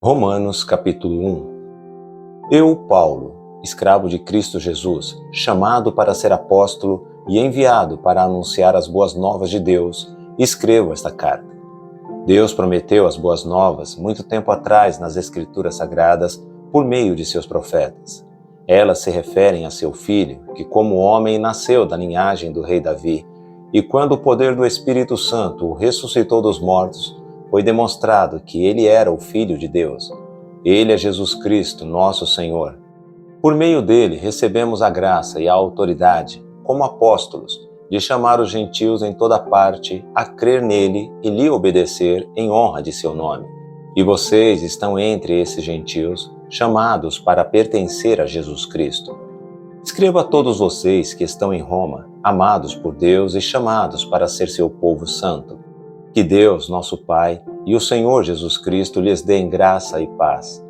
Romanos capítulo 1. Eu, Paulo, escravo de Cristo Jesus, chamado para ser apóstolo e enviado para anunciar as boas novas de Deus, escrevo esta carta. Deus prometeu as boas novas muito tempo atrás nas Escrituras Sagradas por meio de seus profetas. Elas se referem a seu filho, que como homem nasceu da linhagem do rei Davi, e quando o poder do Espírito Santo o ressuscitou dos mortos, foi demonstrado que ele era o Filho de Deus. Ele é Jesus Cristo, nosso Senhor. Por meio dele recebemos a graça e a autoridade, como apóstolos, de chamar os gentios em toda parte a crer nele e lhe obedecer em honra de seu nome. E vocês estão entre esses gentios, chamados para pertencer a Jesus Cristo. Escrevo a todos vocês que estão em Roma, amados por Deus e chamados para ser seu povo santo. Que Deus, nosso Pai, e o Senhor Jesus Cristo lhes dêem graça e paz.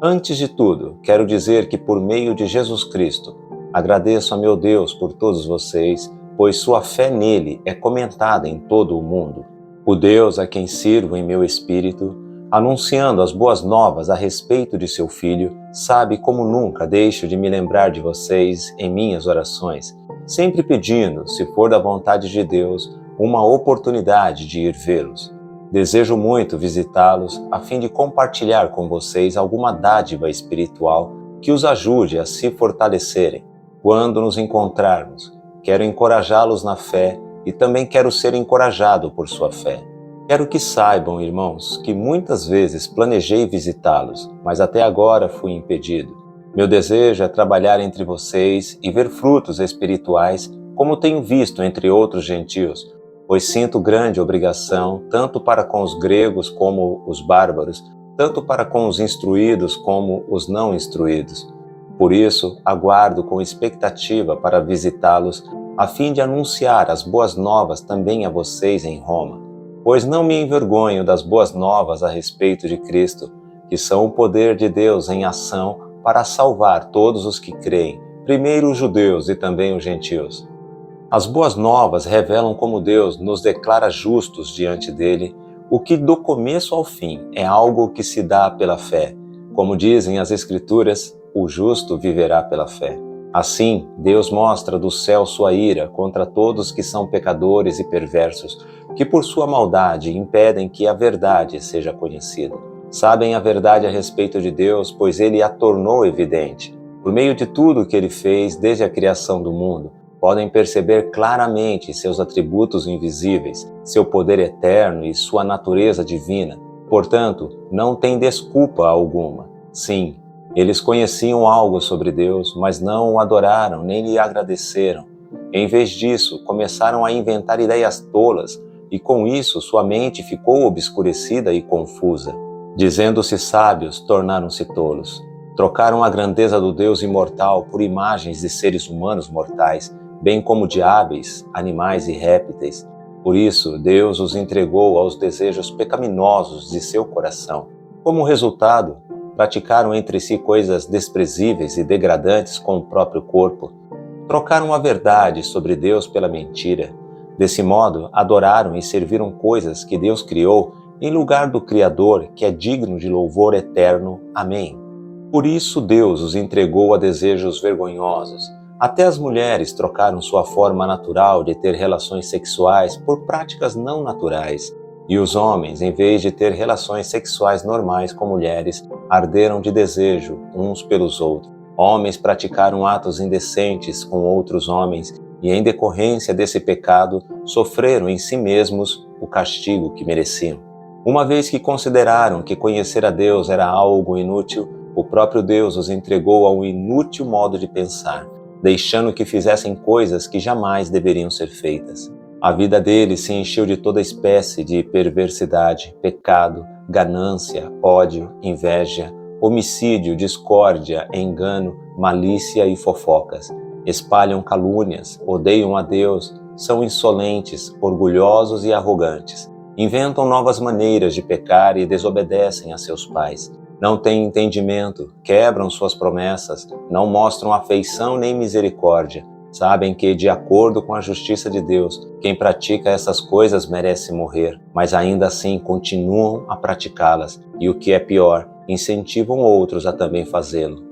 Antes de tudo, quero dizer que por meio de Jesus Cristo, agradeço a meu Deus por todos vocês, pois sua fé nele é comentada em todo o mundo. O Deus a quem sirvo em meu espírito, anunciando as boas novas a respeito de seu Filho, sabe como nunca deixo de me lembrar de vocês em minhas orações, sempre pedindo, se for da vontade de Deus, uma oportunidade de ir vê-los. Desejo muito visitá-los a fim de compartilhar com vocês alguma dádiva espiritual que os ajude a se fortalecerem. Quando nos encontrarmos, quero encorajá-los na fé e também quero ser encorajado por sua fé. Quero que saibam, irmãos, que muitas vezes planejei visitá-los, mas até agora fui impedido. Meu desejo é trabalhar entre vocês e ver frutos espirituais, como tenho visto entre outros gentios, pois sinto grande obrigação, tanto para com os gregos como os bárbaros, tanto para com os instruídos como os não instruídos. Por isso, aguardo com expectativa para visitá-los, a fim de anunciar as boas novas também a vocês em Roma. Pois não me envergonho das boas novas a respeito de Cristo, que são o poder de Deus em ação para salvar todos os que creem, primeiro os judeus e também os gentios. As boas novas revelam como Deus nos declara justos diante dele, o que do começo ao fim é algo que se dá pela fé. Como dizem as Escrituras, o justo viverá pela fé. Assim, Deus mostra do céu sua ira contra todos que são pecadores e perversos, que por sua maldade impedem que a verdade seja conhecida. Sabem a verdade a respeito de Deus, pois ele a tornou evidente. Por meio de tudo que ele fez desde a criação do mundo, podem perceber claramente seus atributos invisíveis, seu poder eterno e sua natureza divina. Portanto, não tem desculpa alguma. Sim, eles conheciam algo sobre Deus, mas não o adoraram nem lhe agradeceram. Em vez disso, começaram a inventar ideias tolas, e com isso sua mente ficou obscurecida e confusa. Dizendo-se sábios, tornaram-se tolos. Trocaram a grandeza do Deus imortal por imagens de seres humanos mortais, bem como de aves, animais e répteis. Por isso, Deus os entregou aos desejos pecaminosos de seu coração. Como resultado, praticaram entre si coisas desprezíveis e degradantes com o próprio corpo. Trocaram a verdade sobre Deus pela mentira. Desse modo, adoraram e serviram coisas que Deus criou em lugar do Criador, que é digno de louvor eterno. Amém. Por isso, Deus os entregou a desejos vergonhosos. Até as mulheres trocaram sua forma natural de ter relações sexuais por práticas não naturais. E os homens, em vez de ter relações sexuais normais com mulheres, arderam de desejo uns pelos outros. Homens praticaram atos indecentes com outros homens e, em decorrência desse pecado, sofreram em si mesmos o castigo que mereciam. Uma vez que consideraram que conhecer a Deus era algo inútil, o próprio Deus os entregou a um inútil modo de pensar, deixando que fizessem coisas que jamais deveriam ser feitas. A vida deles se encheu de toda espécie de perversidade, pecado, ganância, ódio, inveja, homicídio, discórdia, engano, malícia e fofocas. Espalham calúnias, odeiam a Deus, são insolentes, orgulhosos e arrogantes. Inventam novas maneiras de pecar e desobedecem a seus pais. Não têm entendimento, quebram suas promessas, não mostram afeição nem misericórdia. Sabem que, de acordo com a justiça de Deus, quem pratica essas coisas merece morrer, mas ainda assim continuam a praticá-las. E o que é pior, incentivam outros a também fazê-lo.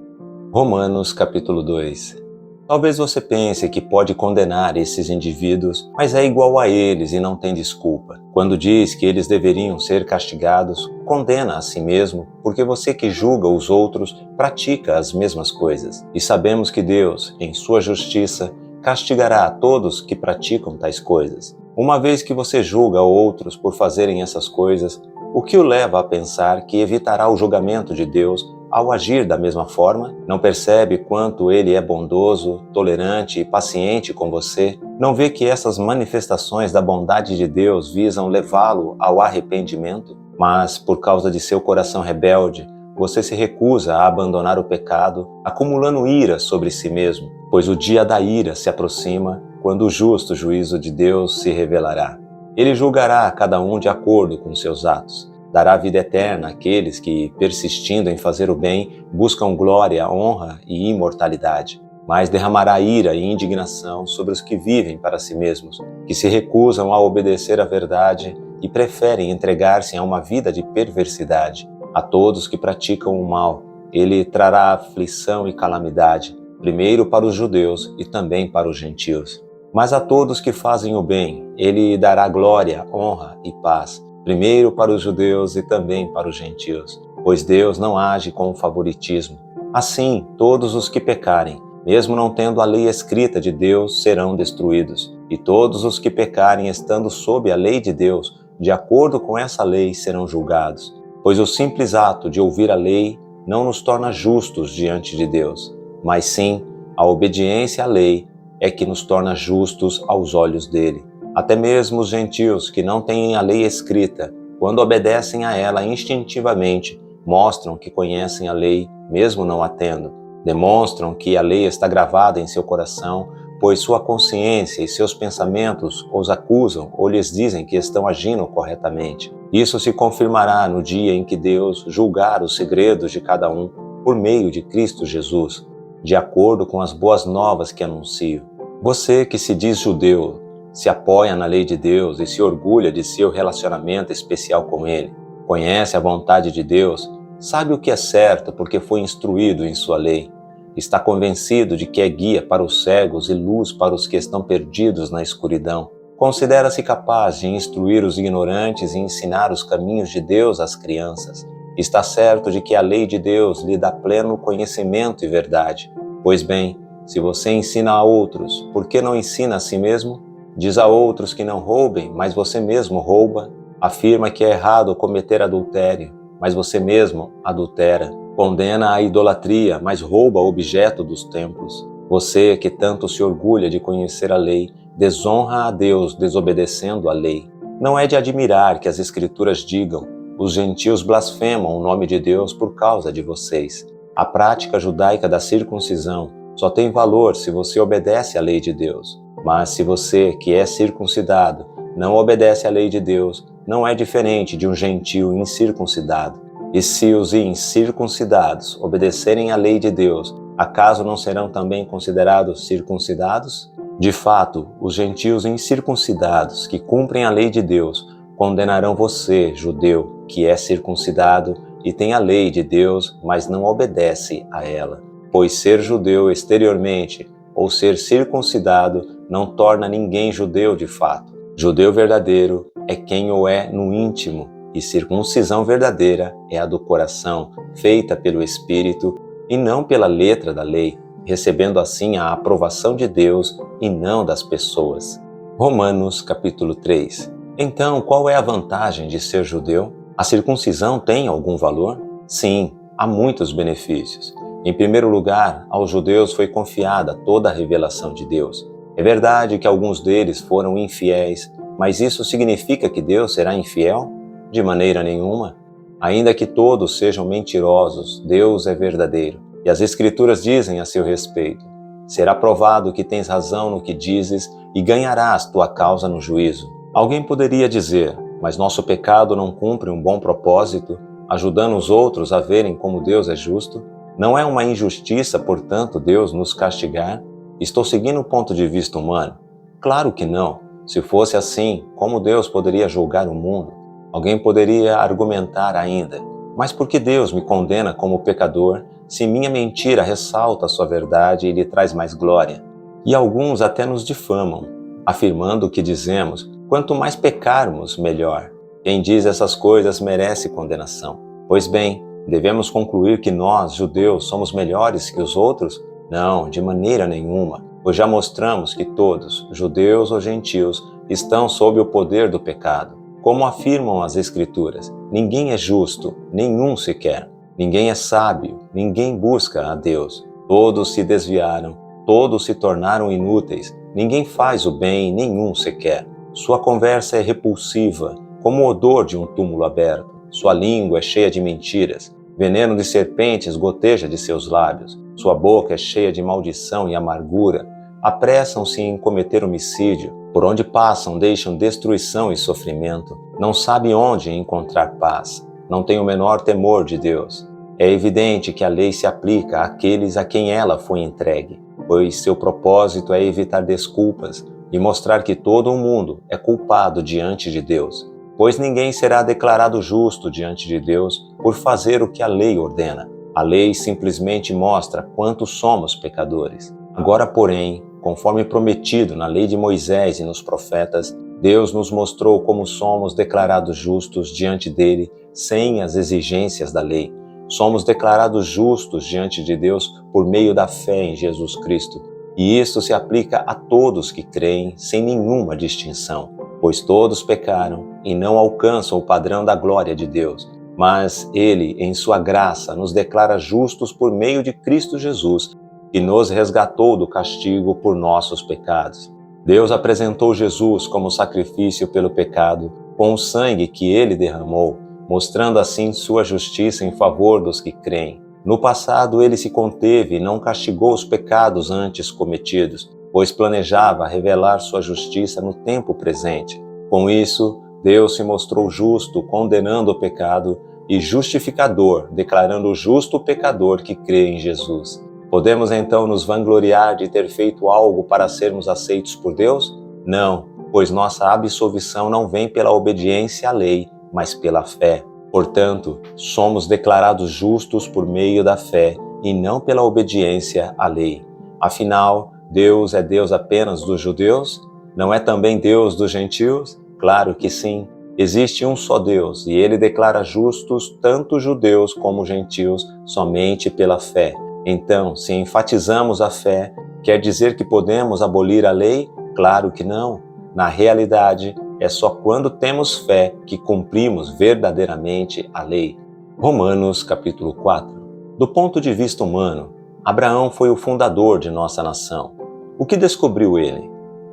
Romanos capítulo 2. Talvez você pense que pode condenar esses indivíduos, mas é igual a eles e não tem desculpa. Quando diz que eles deveriam ser castigados, condena a si mesmo, porque você que julga os outros pratica as mesmas coisas. E sabemos que Deus, em sua justiça, castigará a todos que praticam tais coisas. Uma vez que você julga outros por fazerem essas coisas, o que o leva a pensar que evitará o julgamento de Deus ao agir da mesma forma? Não percebe quanto Ele é bondoso, tolerante e paciente com você? Não vê que essas manifestações da bondade de Deus visam levá-lo ao arrependimento? Mas, por causa de seu coração rebelde, você se recusa a abandonar o pecado, acumulando ira sobre si mesmo, pois o dia da ira se aproxima, quando o justo juízo de Deus se revelará. Ele julgará cada um de acordo com seus atos. Dará vida eterna àqueles que, persistindo em fazer o bem, buscam glória, honra e imortalidade. Mas derramará ira e indignação sobre os que vivem para si mesmos, que se recusam a obedecer à verdade e preferem entregar-se a uma vida de perversidade. A todos que praticam o mal, ele trará aflição e calamidade, primeiro para os judeus e também para os gentios. Mas a todos que fazem o bem, ele dará glória, honra e paz, primeiro para os judeus e também para os gentios, pois Deus não age com favoritismo. Assim, todos os que pecarem, mesmo não tendo a lei escrita de Deus, serão destruídos, e todos os que pecarem estando sob a lei de Deus, de acordo com essa lei, serão julgados. Pois o simples ato de ouvir a lei não nos torna justos diante de Deus, mas sim a obediência à lei é que nos torna justos aos olhos dele. Até mesmo os gentios que não têm a lei escrita, quando obedecem a ela instintivamente, mostram que conhecem a lei, mesmo não a tendo. Demonstram que a lei está gravada em seu coração, pois sua consciência e seus pensamentos os acusam ou lhes dizem que estão agindo corretamente. Isso se confirmará no dia em que Deus julgar os segredos de cada um por meio de Cristo Jesus, de acordo com as boas novas que anuncio. Você que se diz judeu, se apoia na lei de Deus e se orgulha de seu relacionamento especial com Ele, conhece a vontade de Deus, sabe o que é certo porque foi instruído em sua lei, está convencido de que é guia para os cegos e luz para os que estão perdidos na escuridão, considera-se capaz de instruir os ignorantes e ensinar os caminhos de Deus às crianças, está certo de que a lei de Deus lhe dá pleno conhecimento e verdade. Pois bem, se você ensina a outros, por que não ensina a si mesmo? Diz a outros que não roubem, mas você mesmo rouba. Afirma que é errado cometer adultério, mas você mesmo adultera. Condena a idolatria, mas rouba o objeto dos templos. Você, que tanto se orgulha de conhecer a lei, desonra a Deus desobedecendo a lei. Não é de admirar que as Escrituras digam: os gentios blasfemam o nome de Deus por causa de vocês. A prática judaica da circuncisão só tem valor se você obedece à lei de Deus. Mas se você, que é circuncidado, não obedece à lei de Deus, não é diferente de um gentio incircuncidado. E se os incircuncidados obedecerem à lei de Deus, acaso não serão também considerados circuncidados? De fato, os gentios incircuncidados que cumprem a lei de Deus condenarão você, judeu, que é circuncidado e tem a lei de Deus, mas não obedece a ela. Pois ser judeu exteriormente ou ser circuncidado não torna ninguém judeu de fato. Judeu verdadeiro é quem o é no íntimo, e circuncisão verdadeira é a do coração, feita pelo Espírito e não pela letra da lei, recebendo assim a aprovação de Deus e não das pessoas. Romanos capítulo 3. Então, qual é a vantagem de ser judeu? A circuncisão tem algum valor? Sim, há muitos benefícios. Em primeiro lugar, aos judeus foi confiada toda a revelação de Deus. É verdade que alguns deles foram infiéis, mas isso significa que Deus será infiel? De maneira nenhuma. Ainda que todos sejam mentirosos, Deus é verdadeiro. E as Escrituras dizem a seu respeito: será provado que tens razão no que dizes e ganharás tua causa no juízo. Alguém poderia dizer: mas nosso pecado não cumpre um bom propósito, ajudando os outros a verem como Deus é justo? Não é uma injustiça, portanto, Deus nos castigar? Estou seguindo o ponto de vista humano? Claro que não. Se fosse assim, como Deus poderia julgar o mundo? Alguém poderia argumentar ainda: Mas por que Deus me condena como pecador, se minha mentira ressalta a sua verdade e lhe traz mais glória? E alguns até nos difamam, afirmando o que dizemos: quanto mais pecarmos, melhor. Quem diz essas coisas merece condenação. Pois bem, devemos concluir que nós, judeus, somos melhores que os outros? Não, de maneira nenhuma, pois já mostramos que todos, judeus ou gentios, estão sob o poder do pecado. Como afirmam as Escrituras, ninguém é justo, nenhum sequer. Ninguém é sábio, ninguém busca a Deus. Todos se desviaram, todos se tornaram inúteis. Ninguém faz o bem, nenhum sequer. Sua conversa é repulsiva, como o odor de um túmulo aberto. Sua língua é cheia de mentiras. Veneno de serpentes goteja de seus lábios. Sua boca é cheia de maldição e amargura. Apressam-se em cometer homicídio. Por onde passam, deixam destruição e sofrimento. Não sabem onde encontrar paz. Não têm o menor temor de Deus. É evidente que a lei se aplica àqueles a quem ela foi entregue, pois seu propósito é evitar desculpas e mostrar que todo o mundo é culpado diante de Deus. Pois ninguém será declarado justo diante de Deus por fazer o que a lei ordena. A lei simplesmente mostra quanto somos pecadores. Agora, porém, conforme prometido na lei de Moisés e nos profetas, Deus nos mostrou como somos declarados justos diante dele sem as exigências da lei. Somos declarados justos diante de Deus por meio da fé em Jesus Cristo. E isso se aplica a todos que creem, sem nenhuma distinção, pois todos pecaram e não alcançam o padrão da glória de Deus. Mas Ele, em sua graça, nos declara justos por meio de Cristo Jesus, que nos resgatou do castigo por nossos pecados. Deus apresentou Jesus como sacrifício pelo pecado, com o sangue que Ele derramou, mostrando assim sua justiça em favor dos que creem. No passado, Ele se conteve e não castigou os pecados antes cometidos, pois planejava revelar sua justiça no tempo presente. Com isso, Deus se mostrou justo, condenando o pecado, e justificador, declarando justo o pecador que crê em Jesus. Podemos então nos vangloriar de ter feito algo para sermos aceitos por Deus? Não, pois nossa absolvição não vem pela obediência à lei, mas pela fé. Portanto, somos declarados justos por meio da fé e não pela obediência à lei. Afinal, Deus é Deus apenas dos judeus? Não é também Deus dos gentios? Claro que sim. Existe um só Deus e Ele declara justos tanto judeus como gentios somente pela fé. Então, se enfatizamos a fé, quer dizer que podemos abolir a lei? Claro que não. Na realidade, é só quando temos fé que cumprimos verdadeiramente a lei. Romanos capítulo 4. Do ponto de vista humano, Abraão foi o fundador de nossa nação. O que descobriu ele?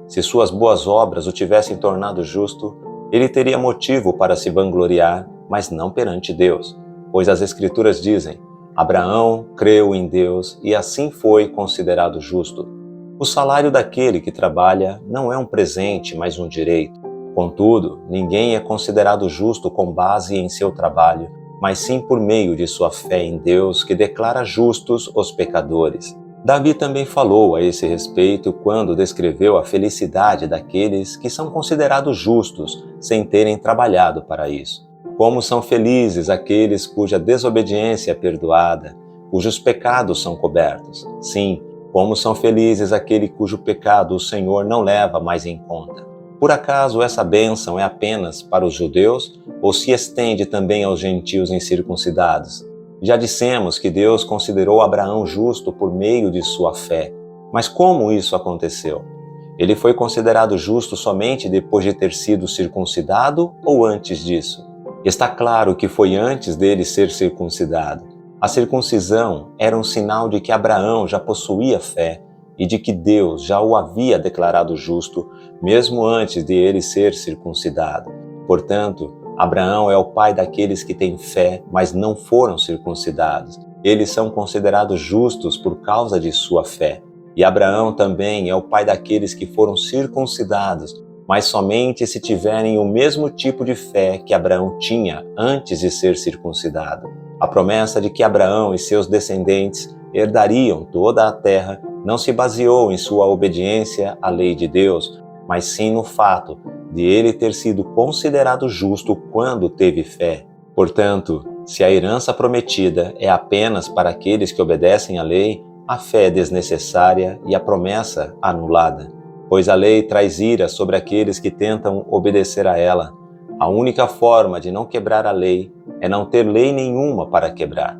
Se suas boas obras o tivessem tornado justo, ele teria motivo para se vangloriar, mas não perante Deus, pois as Escrituras dizem: Abraão creu em Deus e assim foi considerado justo. O salário daquele que trabalha não é um presente, mas um direito. Contudo, ninguém é considerado justo com base em seu trabalho, mas sim por meio de sua fé em Deus, que declara justos os pecadores. Davi também falou a esse respeito quando descreveu a felicidade daqueles que são considerados justos sem terem trabalhado para isso. Como são felizes aqueles cuja desobediência é perdoada, cujos pecados são cobertos. Sim, como são felizes aquele cujo pecado o Senhor não leva mais em conta. Por acaso essa bênção é apenas para os judeus ou se estende também aos gentios incircuncidados? Já dissemos que Deus considerou Abraão justo por meio de sua fé. Mas como isso aconteceu? Ele foi considerado justo somente depois de ter sido circuncidado ou antes disso? Está claro que foi antes dele ser circuncidado. A circuncisão era um sinal de que Abraão já possuía fé e de que Deus já o havia declarado justo, mesmo antes de ele ser circuncidado. Portanto, Abraão é o pai daqueles que têm fé, mas não foram circuncidados. Eles são considerados justos por causa de sua fé. E Abraão também é o pai daqueles que foram circuncidados, mas somente se tiverem o mesmo tipo de fé que Abraão tinha antes de ser circuncidado. A promessa de que Abraão e seus descendentes herdariam toda a terra não se baseou em sua obediência à lei de Deus, mas sim no fato de ele ter sido considerado justo quando teve fé. Portanto, Se a herança prometida é apenas para aqueles que obedecem à lei, a fé é desnecessária e a promessa anulada, pois a lei traz ira sobre aqueles que tentam obedecer a ela. A única forma de não quebrar a lei é não ter lei nenhuma para quebrar.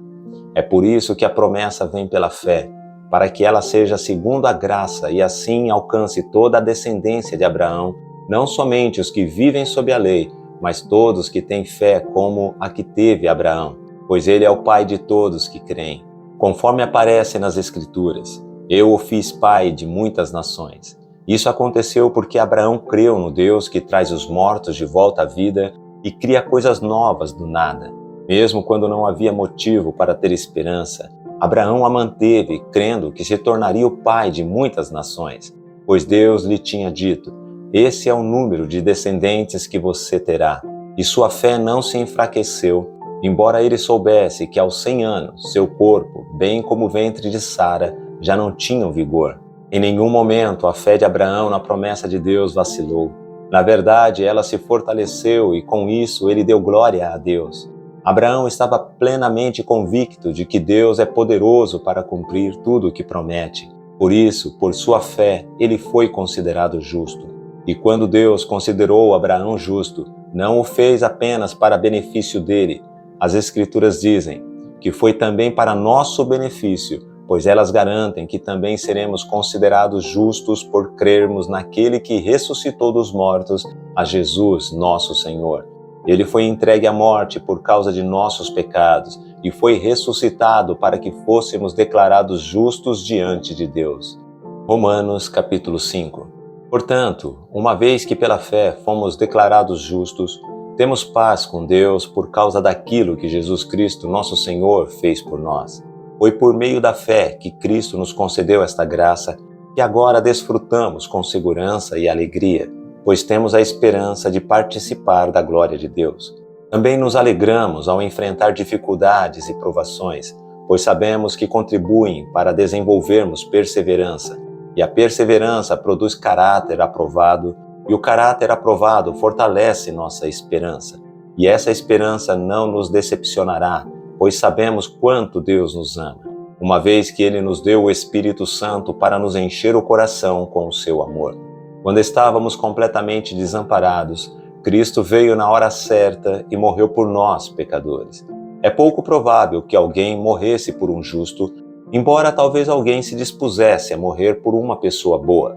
É por isso que a promessa vem pela fé, para que ela seja segundo a graça e assim alcance toda a descendência de Abraão, não somente os que vivem sob a lei, mas todos que têm fé como a que teve Abraão, pois ele é o pai de todos que creem. Conforme aparece nas Escrituras, eu o fiz pai de muitas nações. Isso aconteceu porque Abraão creu no Deus que traz os mortos de volta à vida e cria coisas novas do nada. Mesmo quando não havia motivo para ter esperança, Abraão a manteve, crendo que se tornaria o pai de muitas nações, pois Deus lhe tinha dito: esse é o número de descendentes que você terá. E sua fé não se enfraqueceu, embora ele soubesse que aos 100 anos, seu corpo, bem como o ventre de Sara, já não tinham vigor. Em nenhum momento a fé de Abraão na promessa de Deus vacilou. Na verdade, ela se fortaleceu e com isso ele deu glória a Deus. Abraão estava plenamente convicto de que Deus é poderoso para cumprir tudo o que promete. Por isso, por sua fé, ele foi considerado justo. E quando Deus considerou Abraão justo, não o fez apenas para benefício dele. As Escrituras dizem que foi também para nosso benefício, pois elas garantem que também seremos considerados justos por crermos naquele que ressuscitou dos mortos, a Jesus, nosso Senhor. Ele foi entregue à morte por causa de nossos pecados e foi ressuscitado para que fôssemos declarados justos diante de Deus. Romanos capítulo 5. Portanto, uma vez que pela fé fomos declarados justos, temos paz com Deus por causa daquilo que Jesus Cristo, nosso Senhor, fez por nós. Foi por meio da fé que Cristo nos concedeu esta graça, que agora desfrutamos com segurança e alegria, pois temos a esperança de participar da glória de Deus. Também nos alegramos ao enfrentar dificuldades e provações, pois sabemos que contribuem para desenvolvermos perseverança, e a perseverança produz caráter aprovado, e o caráter aprovado fortalece nossa esperança. E essa esperança não nos decepcionará, pois sabemos quanto Deus nos ama, uma vez que Ele nos deu o Espírito Santo para nos encher o coração com o seu amor. Quando estávamos completamente desamparados, Cristo veio na hora certa e morreu por nós, pecadores. É pouco provável que alguém morresse por um justo, embora talvez alguém se dispusesse a morrer por uma pessoa boa.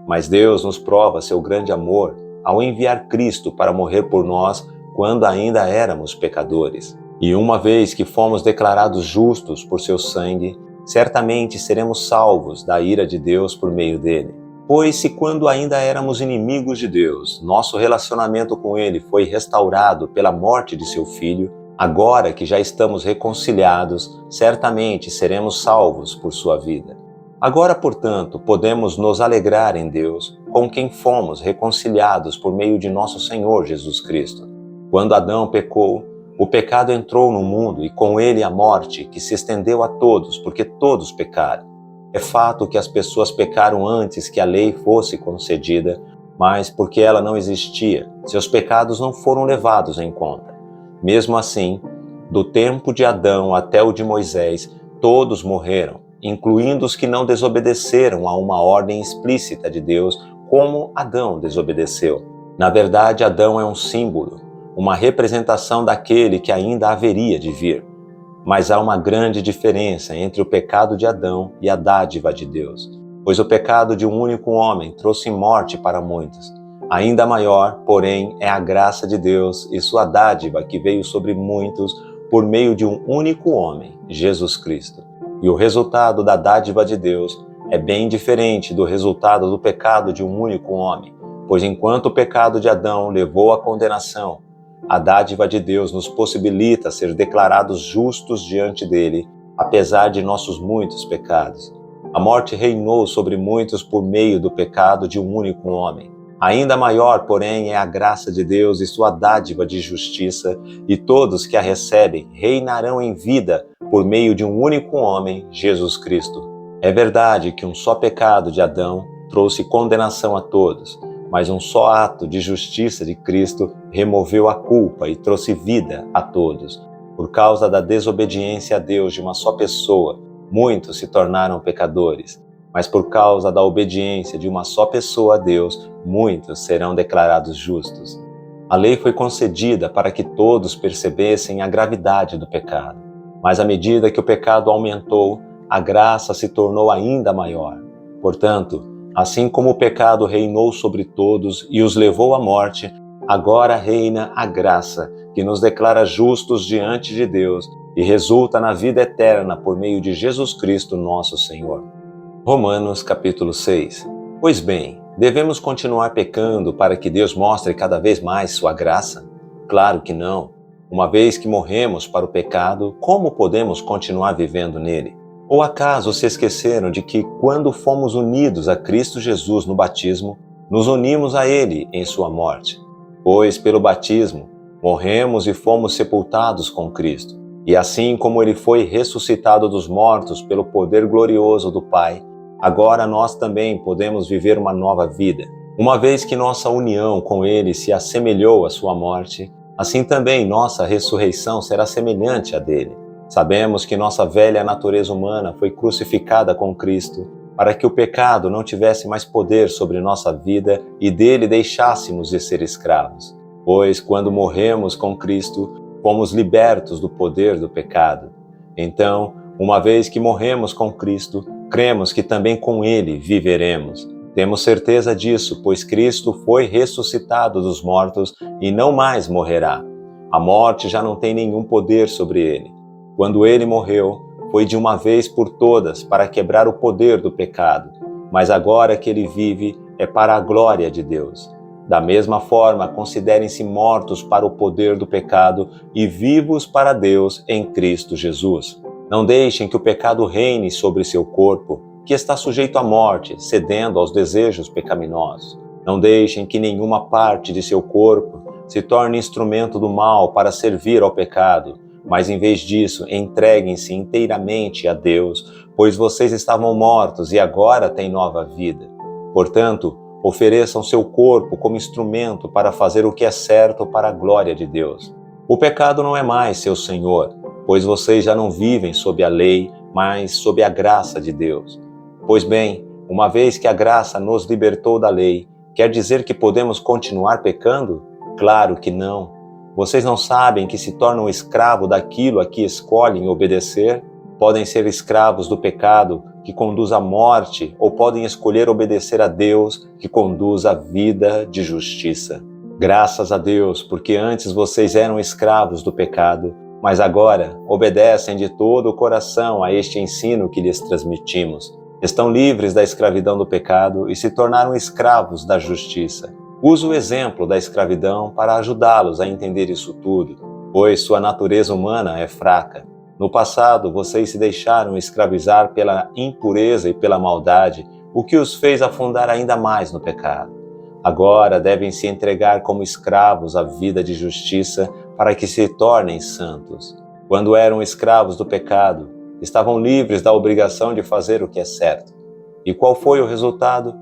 Mas Deus nos prova seu grande amor ao enviar Cristo para morrer por nós quando ainda éramos pecadores. E uma vez que fomos declarados justos por seu sangue, certamente seremos salvos da ira de Deus por meio dele. Pois se quando ainda éramos inimigos de Deus, nosso relacionamento com Ele foi restaurado pela morte de seu Filho, agora que já estamos reconciliados, certamente seremos salvos por sua vida. Agora, portanto, podemos nos alegrar em Deus, com quem fomos reconciliados por meio de nosso Senhor Jesus Cristo. Quando Adão pecou, o pecado entrou no mundo e com ele a morte, que se estendeu a todos, porque todos pecaram. É fato que as pessoas pecaram antes que a lei fosse concedida, mas porque ela não existia, seus pecados não foram levados em conta. Mesmo assim, do tempo de Adão até o de Moisés, todos morreram, incluindo os que não desobedeceram a uma ordem explícita de Deus, como Adão desobedeceu. Na verdade, Adão é um símbolo, uma representação daquele que ainda haveria de vir. Mas há uma grande diferença entre o pecado de Adão e a dádiva de Deus, pois o pecado de um único homem trouxe morte para muitos. Ainda maior, porém, é a graça de Deus e sua dádiva que veio sobre muitos por meio de um único homem, Jesus Cristo. E o resultado da dádiva de Deus é bem diferente do resultado do pecado de um único homem, pois enquanto o pecado de Adão levou à condenação, a dádiva de Deus nos possibilita ser declarados justos diante dele, apesar de nossos muitos pecados. A morte reinou sobre muitos por meio do pecado de um único homem. Ainda maior, porém, é a graça de Deus e sua dádiva de justiça, e todos que a recebem reinarão em vida por meio de um único homem, Jesus Cristo. É verdade que um só pecado de Adão trouxe condenação a todos, mas um só ato de justiça de Cristo removeu a culpa e trouxe vida a todos. Por causa da desobediência a Deus de uma só pessoa, muitos se tornaram pecadores. Mas por causa da obediência de uma só pessoa a Deus, muitos serão declarados justos. A lei foi concedida para que todos percebessem a gravidade do pecado. Mas à medida que o pecado aumentou, a graça se tornou ainda maior. Portanto, assim como o pecado reinou sobre todos e os levou à morte, agora reina a graça, que nos declara justos diante de Deus e resulta na vida eterna por meio de Jesus Cristo, nosso Senhor. Romanos capítulo 6. Pois bem, devemos continuar pecando para que Deus mostre cada vez mais sua graça? Claro que não. Uma vez que morremos para o pecado, como podemos continuar vivendo nele? Ou acaso se esqueceram de que, quando fomos unidos a Cristo Jesus no batismo, nos unimos a Ele em sua morte? Pois, pelo batismo, morremos e fomos sepultados com Cristo. E assim como Ele foi ressuscitado dos mortos pelo poder glorioso do Pai, agora nós também podemos viver uma nova vida. Uma vez que nossa união com Ele se assemelhou à sua morte, assim também nossa ressurreição será semelhante à dele. Sabemos que nossa velha natureza humana foi crucificada com Cristo, para que o pecado não tivesse mais poder sobre nossa vida e dele deixássemos de ser escravos. Pois, quando morremos com Cristo, fomos libertos do poder do pecado. Então, uma vez que morremos com Cristo, cremos que também com Ele viveremos. Temos certeza disso, pois Cristo foi ressuscitado dos mortos e não mais morrerá. A morte já não tem nenhum poder sobre Ele. Quando Ele morreu, foi de uma vez por todas para quebrar o poder do pecado, mas agora que Ele vive, é para a glória de Deus. Da mesma forma, considerem-se mortos para o poder do pecado e vivos para Deus em Cristo Jesus. Não deixem que o pecado reine sobre seu corpo, que está sujeito à morte, cedendo aos desejos pecaminosos. Não deixem que nenhuma parte de seu corpo se torne instrumento do mal para servir ao pecado, mas em vez disso, entreguem-se inteiramente a Deus, pois vocês estavam mortos e agora têm nova vida. Portanto, ofereçam seu corpo como instrumento para fazer o que é certo para a glória de Deus. O pecado não é mais seu senhor, pois vocês já não vivem sob a lei, mas sob a graça de Deus. Pois bem, uma vez que a graça nos libertou da lei, quer dizer que podemos continuar pecando? Claro que não. Vocês não sabem que se tornam escravos daquilo a que escolhem obedecer? Podem ser escravos do pecado, que conduz à morte, ou podem escolher obedecer a Deus, que conduz à vida de justiça. Graças a Deus, porque antes vocês eram escravos do pecado, mas agora obedecem de todo o coração a este ensino que lhes transmitimos. Estão livres da escravidão do pecado e se tornaram escravos da justiça. Uso o exemplo da escravidão para ajudá-los a entender isso tudo, pois sua natureza humana é fraca. No passado, vocês se deixaram escravizar pela impureza e pela maldade, o que os fez afundar ainda mais no pecado. Agora devem se entregar como escravos à vida de justiça para que se tornem santos. Quando eram escravos do pecado, estavam livres da obrigação de fazer o que é certo. E qual foi o resultado?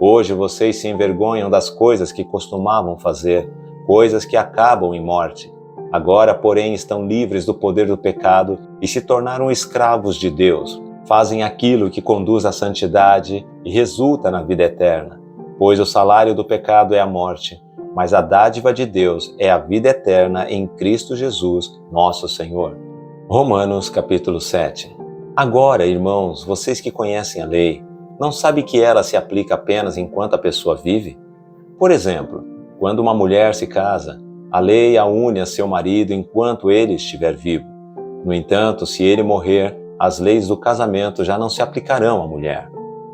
Hoje vocês se envergonham das coisas que costumavam fazer, coisas que acabam em morte. Agora, porém, estão livres do poder do pecado e se tornaram escravos de Deus. Fazem aquilo que conduz à santidade e resulta na vida eterna. Pois o salário do pecado é a morte, mas a dádiva de Deus é a vida eterna em Cristo Jesus, nosso Senhor. Romanos capítulo 7. Agora, irmãos, vocês que conhecem a lei, não sabem que ela se aplica apenas enquanto a pessoa vive? Por exemplo, quando uma mulher se casa, a lei a une a seu marido enquanto ele estiver vivo. No entanto, se ele morrer, as leis do casamento já não se aplicarão à mulher.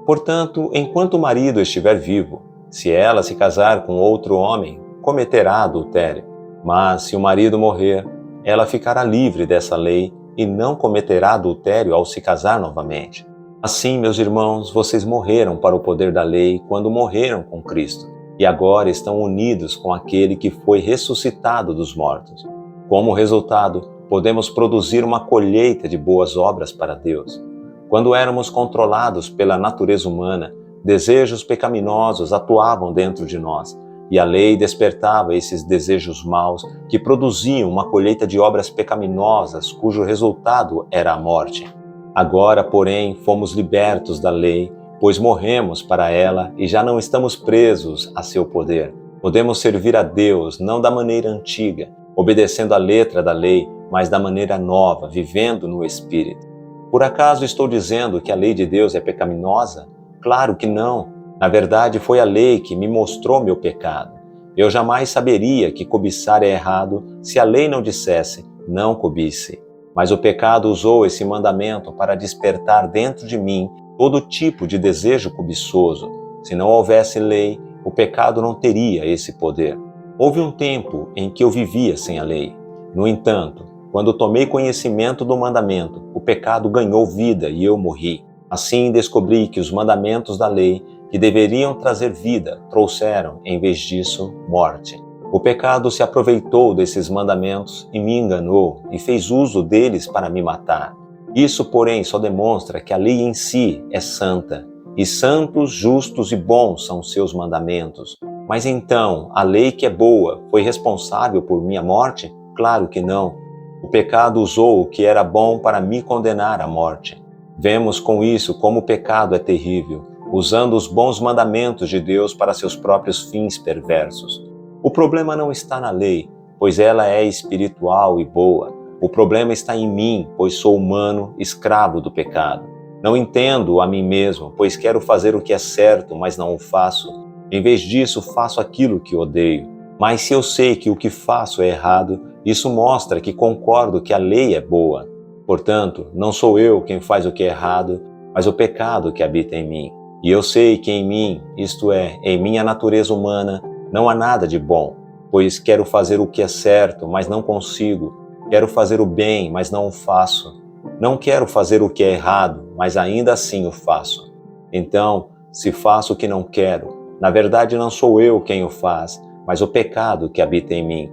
Portanto, enquanto o marido estiver vivo, se ela se casar com outro homem, cometerá adultério. Mas se o marido morrer, ela ficará livre dessa lei e não cometerá adultério ao se casar novamente. Assim, meus irmãos, vocês morreram para o poder da lei quando morreram com Cristo, e agora estão unidos com aquele que foi ressuscitado dos mortos. Como resultado, podemos produzir uma colheita de boas obras para Deus. Quando éramos controlados pela natureza humana, desejos pecaminosos atuavam dentro de nós, e a lei despertava esses desejos maus que produziam uma colheita de obras pecaminosas cujo resultado era a morte. Agora, porém, fomos libertos da lei, pois morremos para ela e já não estamos presos a seu poder. Podemos servir a Deus não da maneira antiga, obedecendo à letra da lei, mas da maneira nova, vivendo no Espírito. Por acaso estou dizendo que a lei de Deus é pecaminosa? Claro que não. Na verdade, foi a lei que me mostrou meu pecado. Eu jamais saberia que cobiçar é errado se a lei não dissesse, não cobice. Mas o pecado usou esse mandamento para despertar dentro de mim todo tipo de desejo cobiçoso. Se não houvesse lei, o pecado não teria esse poder. Houve um tempo em que eu vivia sem a lei. No entanto, quando tomei conhecimento do mandamento, o pecado ganhou vida e eu morri. Assim descobri que os mandamentos da lei, que deveriam trazer vida, trouxeram, em vez disso, morte. O pecado se aproveitou desses mandamentos e me enganou e fez uso deles para me matar. Isso, porém, só demonstra que a lei em si é santa, e santos, justos e bons são seus mandamentos. Mas então, a lei que é boa foi responsável por minha morte? Claro que não. O pecado usou o que era bom para me condenar à morte. Vemos com isso como o pecado é terrível, usando os bons mandamentos de Deus para seus próprios fins perversos. O problema não está na lei, pois ela é espiritual e boa. O problema está em mim, pois sou humano, escravo do pecado. Não entendo a mim mesmo, pois quero fazer o que é certo, mas não o faço. Em vez disso, faço aquilo que odeio. Mas se eu sei que o que faço é errado, isso mostra que concordo que a lei é boa. Portanto, não sou eu quem faz o que é errado, mas o pecado que habita em mim. E eu sei que em mim, isto é, em minha natureza humana, não há nada de bom, pois quero fazer o que é certo, mas não consigo. Quero fazer o bem, mas não o faço. Não quero fazer o que é errado, mas ainda assim o faço. Então, se faço o que não quero, na verdade não sou eu quem o faz, mas o pecado que habita em mim.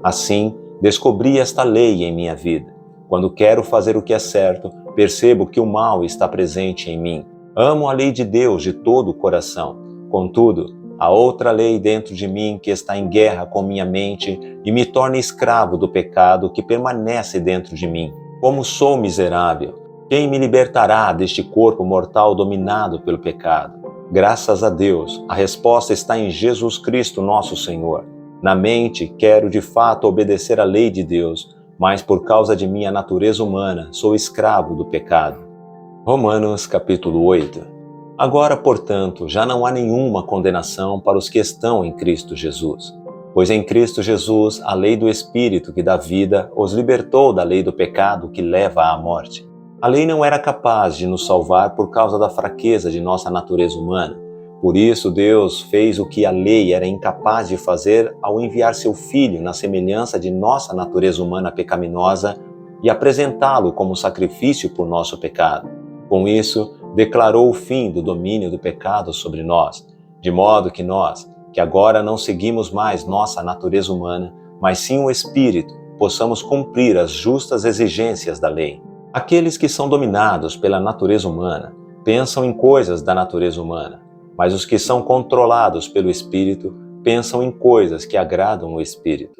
Assim, descobri esta lei em minha vida. Quando quero fazer o que é certo, percebo que o mal está presente em mim. Amo a lei de Deus de todo o coração. Contudo, há outra lei dentro de mim que está em guerra com minha mente e me torna escravo do pecado que permanece dentro de mim. Como sou miserável! Quem me libertará deste corpo mortal dominado pelo pecado? Graças a Deus, a resposta está em Jesus Cristo, nosso Senhor. Na mente, quero de fato obedecer à lei de Deus, mas por causa de minha natureza humana, sou escravo do pecado. Romanos capítulo 8. Agora, portanto, já não há nenhuma condenação para os que estão em Cristo Jesus. Pois em Cristo Jesus, a lei do Espírito que dá vida os libertou da lei do pecado que leva à morte. A lei não era capaz de nos salvar por causa da fraqueza de nossa natureza humana. Por isso, Deus fez o que a lei era incapaz de fazer ao enviar seu Filho na semelhança de nossa natureza humana pecaminosa e apresentá-lo como sacrifício por nosso pecado. Com isso, declarou o fim do domínio do pecado sobre nós, de modo que nós, que agora não seguimos mais nossa natureza humana, mas sim o Espírito, possamos cumprir as justas exigências da lei. Aqueles que são dominados pela natureza humana pensam em coisas da natureza humana, mas os que são controlados pelo Espírito pensam em coisas que agradam o Espírito.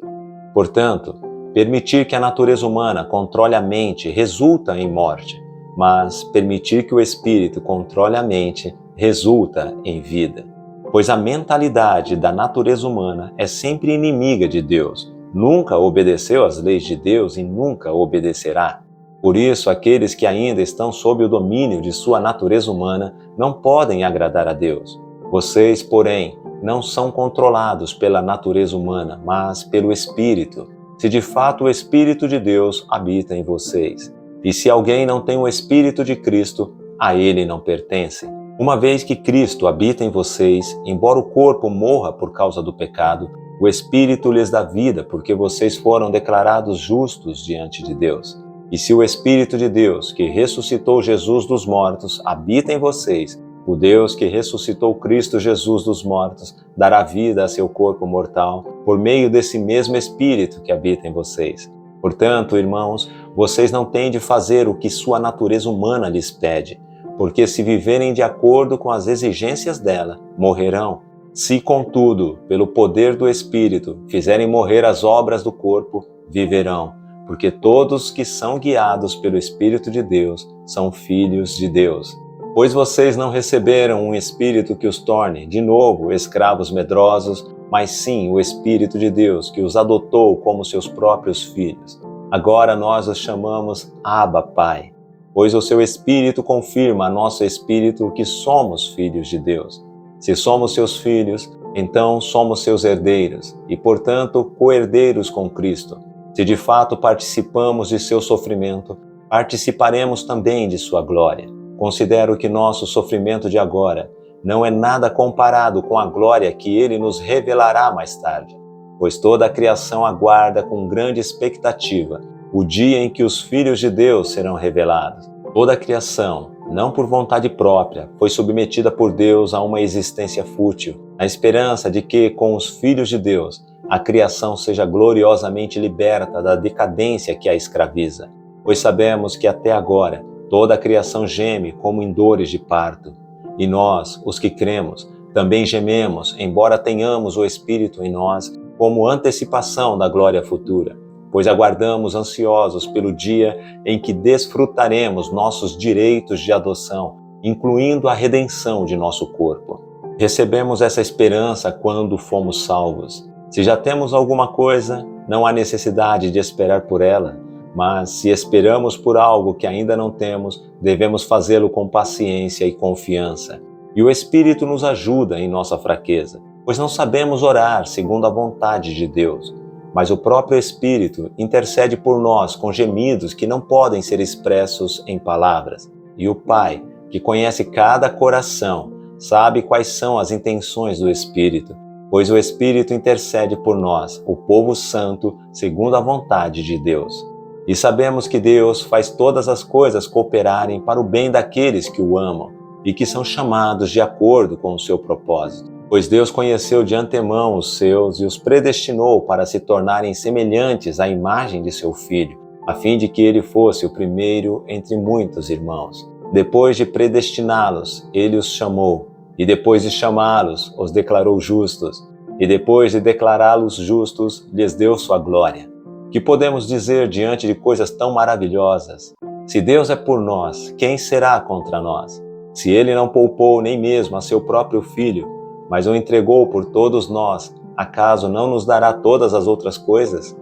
Portanto, permitir que a natureza humana controle a mente resulta em morte, mas permitir que o Espírito controle a mente resulta em vida. Pois a mentalidade da natureza humana é sempre inimiga de Deus, nunca obedeceu às leis de Deus e nunca obedecerá. Por isso, aqueles que ainda estão sob o domínio de sua natureza humana não podem agradar a Deus. Vocês, porém, não são controlados pela natureza humana, mas pelo Espírito, se de fato o Espírito de Deus habita em vocês. E se alguém não tem o Espírito de Cristo, a ele não pertence. Uma vez que Cristo habita em vocês, embora o corpo morra por causa do pecado, o Espírito lhes dá vida porque vocês foram declarados justos diante de Deus. E se o Espírito de Deus, que ressuscitou Jesus dos mortos, habita em vocês, o Deus que ressuscitou Cristo Jesus dos mortos dará vida a seu corpo mortal por meio desse mesmo Espírito que habita em vocês. Portanto, irmãos, vocês não têm de fazer o que sua natureza humana lhes pede, porque se viverem de acordo com as exigências dela, morrerão. Se, contudo, pelo poder do Espírito, fizerem morrer as obras do corpo, viverão, porque todos que são guiados pelo Espírito de Deus são filhos de Deus. Pois vocês não receberam um espírito que os torne, de novo, escravos medrosos, mas sim o Espírito de Deus, que os adotou como seus próprios filhos. Agora nós os chamamos Abba, Pai, pois o seu Espírito confirma a nosso Espírito que somos filhos de Deus. Se somos seus filhos, então somos seus herdeiros e, portanto, co-herdeiros com Cristo. Se de fato participamos de seu sofrimento, participaremos também de sua glória. Considero que nosso sofrimento de agora não é nada comparado com a glória que ele nos revelará mais tarde, pois toda a criação aguarda com grande expectativa o dia em que os filhos de Deus serão revelados. Toda a criação, não por vontade própria, foi submetida por Deus a uma existência fútil, na esperança de que, com os filhos de Deus, a criação seja gloriosamente liberta da decadência que a escraviza. Pois sabemos que até agora toda a criação geme como em dores de parto. E nós, os que cremos, também gememos, embora tenhamos o Espírito em nós, como antecipação da glória futura. Pois aguardamos ansiosos pelo dia em que desfrutaremos nossos direitos de adoção, incluindo a redenção de nosso corpo. Recebemos essa esperança quando fomos salvos. Se já temos alguma coisa, não há necessidade de esperar por ela, mas se esperamos por algo que ainda não temos, devemos fazê-lo com paciência e confiança. E o Espírito nos ajuda em nossa fraqueza, pois não sabemos orar segundo a vontade de Deus. Mas o próprio Espírito intercede por nós com gemidos que não podem ser expressos em palavras. E o Pai, que conhece cada coração, sabe quais são as intenções do Espírito, pois o Espírito intercede por nós, o povo santo, segundo a vontade de Deus. E sabemos que Deus faz todas as coisas cooperarem para o bem daqueles que o amam e que são chamados de acordo com o seu propósito. Pois Deus conheceu de antemão os seus e os predestinou para se tornarem semelhantes à imagem de seu Filho, a fim de que ele fosse o primeiro entre muitos irmãos. Depois de predestiná-los, ele os chamou, e depois de chamá-los, os declarou justos, e depois de declará-los justos, lhes deu sua glória. Que podemos dizer diante de coisas tão maravilhosas? Se Deus é por nós, quem será contra nós? Se ele não poupou nem mesmo a seu próprio Filho, mas o entregou por todos nós, acaso não nos dará todas as outras coisas?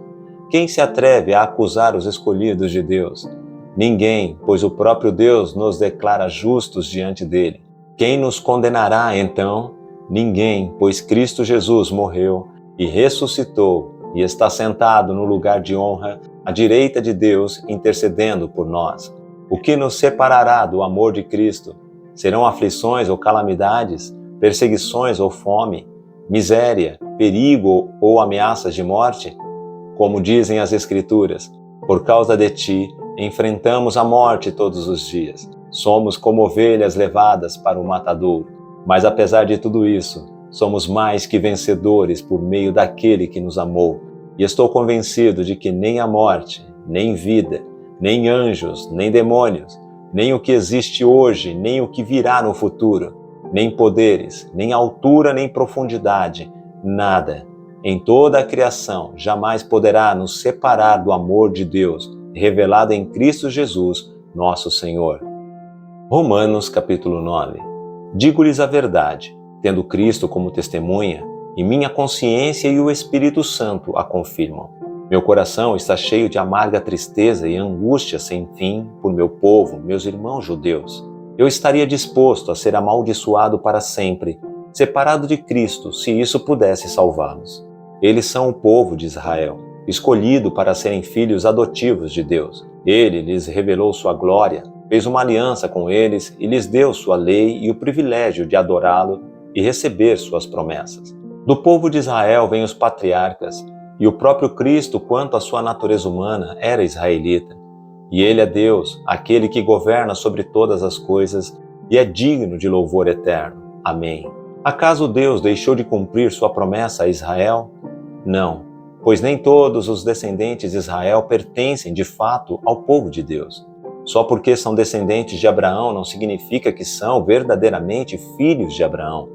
Quem se atreve a acusar os escolhidos de Deus? Ninguém, pois o próprio Deus nos declara justos diante dele. Quem nos condenará, então? Ninguém, pois Cristo Jesus morreu e ressuscitou e está sentado no lugar de honra, à direita de Deus, intercedendo por nós. O que nos separará do amor de Cristo? Serão aflições ou calamidades, perseguições ou fome, miséria, perigo ou ameaças de morte? Como dizem as Escrituras, por causa de ti, enfrentamos a morte todos os dias. Somos como ovelhas levadas para o matadouro. Mas apesar de tudo isso, somos mais que vencedores por meio daquele que nos amou. E estou convencido de que nem a morte, nem vida, nem anjos, nem demônios, nem o que existe hoje, nem o que virá no futuro, nem poderes, nem altura, nem profundidade, nada, em toda a criação, jamais poderá nos separar do amor de Deus, revelado em Cristo Jesus, nosso Senhor. Romanos capítulo 9. Digo-lhes a verdade, tendo Cristo como testemunha, e minha consciência e o Espírito Santo a confirmam. Meu coração está cheio de amarga tristeza e angústia sem fim por meu povo, meus irmãos judeus. Eu estaria disposto a ser amaldiçoado para sempre, separado de Cristo, se isso pudesse salvá-los. Eles são o povo de Israel, escolhido para serem filhos adotivos de Deus. Ele lhes revelou sua glória, fez uma aliança com eles e lhes deu sua lei e o privilégio de adorá-lo e receber suas promessas. Do povo de Israel vêm os patriarcas, e o próprio Cristo, quanto à sua natureza humana, era israelita. E ele é Deus, aquele que governa sobre todas as coisas, e é digno de louvor eterno. Amém. Acaso Deus deixou de cumprir sua promessa a Israel? Não, pois nem todos os descendentes de Israel pertencem de fato ao povo de Deus. Só porque são descendentes de Abraão não significa que são verdadeiramente filhos de Abraão.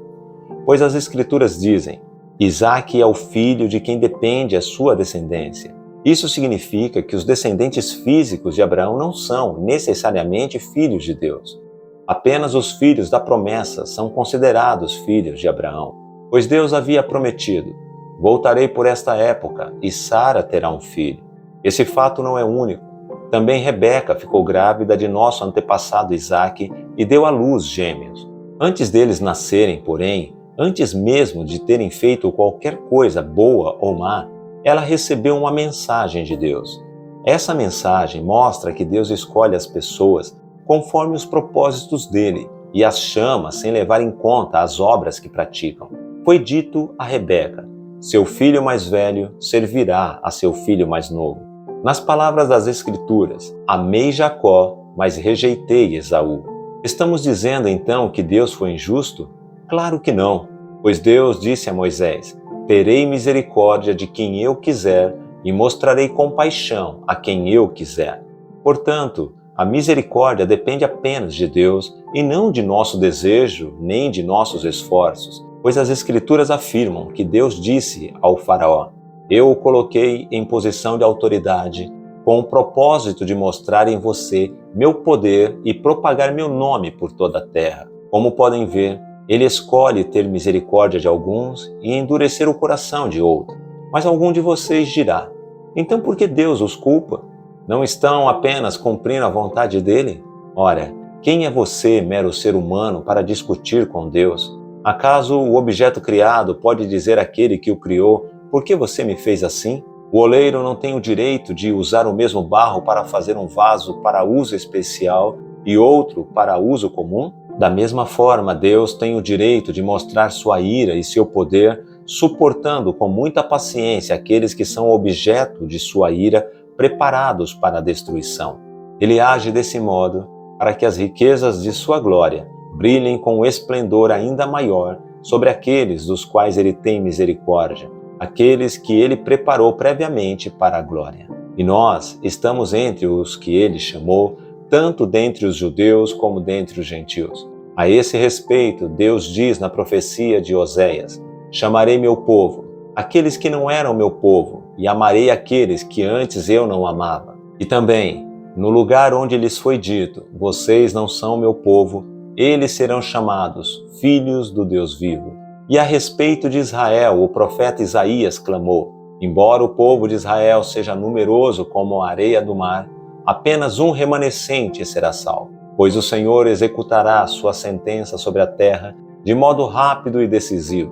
Pois as Escrituras dizem: Isaque é o filho de quem depende a sua descendência. Isso significa que os descendentes físicos de Abraão não são necessariamente filhos de Deus. Apenas os filhos da promessa são considerados filhos de Abraão, pois Deus havia prometido: voltarei por esta época e Sara terá um filho. Esse fato não é único. Também Rebeca ficou grávida de nosso antepassado Isaque e deu à luz gêmeos. Antes deles nascerem, porém, antes mesmo de terem feito qualquer coisa boa ou má, ela recebeu uma mensagem de Deus. Essa mensagem mostra que Deus escolhe as pessoas conforme os propósitos dele e as chama sem levar em conta as obras que praticam. Foi dito a Rebeca: seu filho mais velho servirá a seu filho mais novo. Nas palavras das Escrituras, amei Jacó, mas rejeitei Esaú. Estamos dizendo então que Deus foi injusto? Claro que não, pois Deus disse a Moisés: terei misericórdia de quem eu quiser e mostrarei compaixão a quem eu quiser. Portanto, a misericórdia depende apenas de Deus e não de nosso desejo nem de nossos esforços, pois as Escrituras afirmam que Deus disse ao faraó: eu o coloquei em posição de autoridade com o propósito de mostrar em você meu poder e propagar meu nome por toda a terra. Como podem ver, ele escolhe ter misericórdia de alguns e endurecer o coração de outros. Mas algum de vocês dirá: então por que Deus os culpa? Não estão apenas cumprindo a vontade dele? Ora, quem é você, mero ser humano, para discutir com Deus? Acaso o objeto criado pode dizer àquele que o criou: por que você me fez assim? O oleiro não tem o direito de usar o mesmo barro para fazer um vaso para uso especial e outro para uso comum? Da mesma forma, Deus tem o direito de mostrar sua ira e seu poder, suportando com muita paciência aqueles que são objeto de sua ira, preparados para a destruição. Ele age desse modo para que as riquezas de sua glória brilhem com um esplendor ainda maior sobre aqueles dos quais ele tem misericórdia, aqueles que ele preparou previamente para a glória. E nós estamos entre os que ele chamou, tanto dentre os judeus como dentre os gentios. A esse respeito, Deus diz na profecia de Oséias: chamarei meu povo, aqueles que não eram meu povo, e amarei aqueles que antes eu não amava. E também, no lugar onde lhes foi dito: vocês não são meu povo, eles serão chamados filhos do Deus vivo. E a respeito de Israel, o profeta Isaías clamou: embora o povo de Israel seja numeroso como a areia do mar, apenas um remanescente será salvo. Pois o Senhor executará sua sentença sobre a terra de modo rápido e decisivo.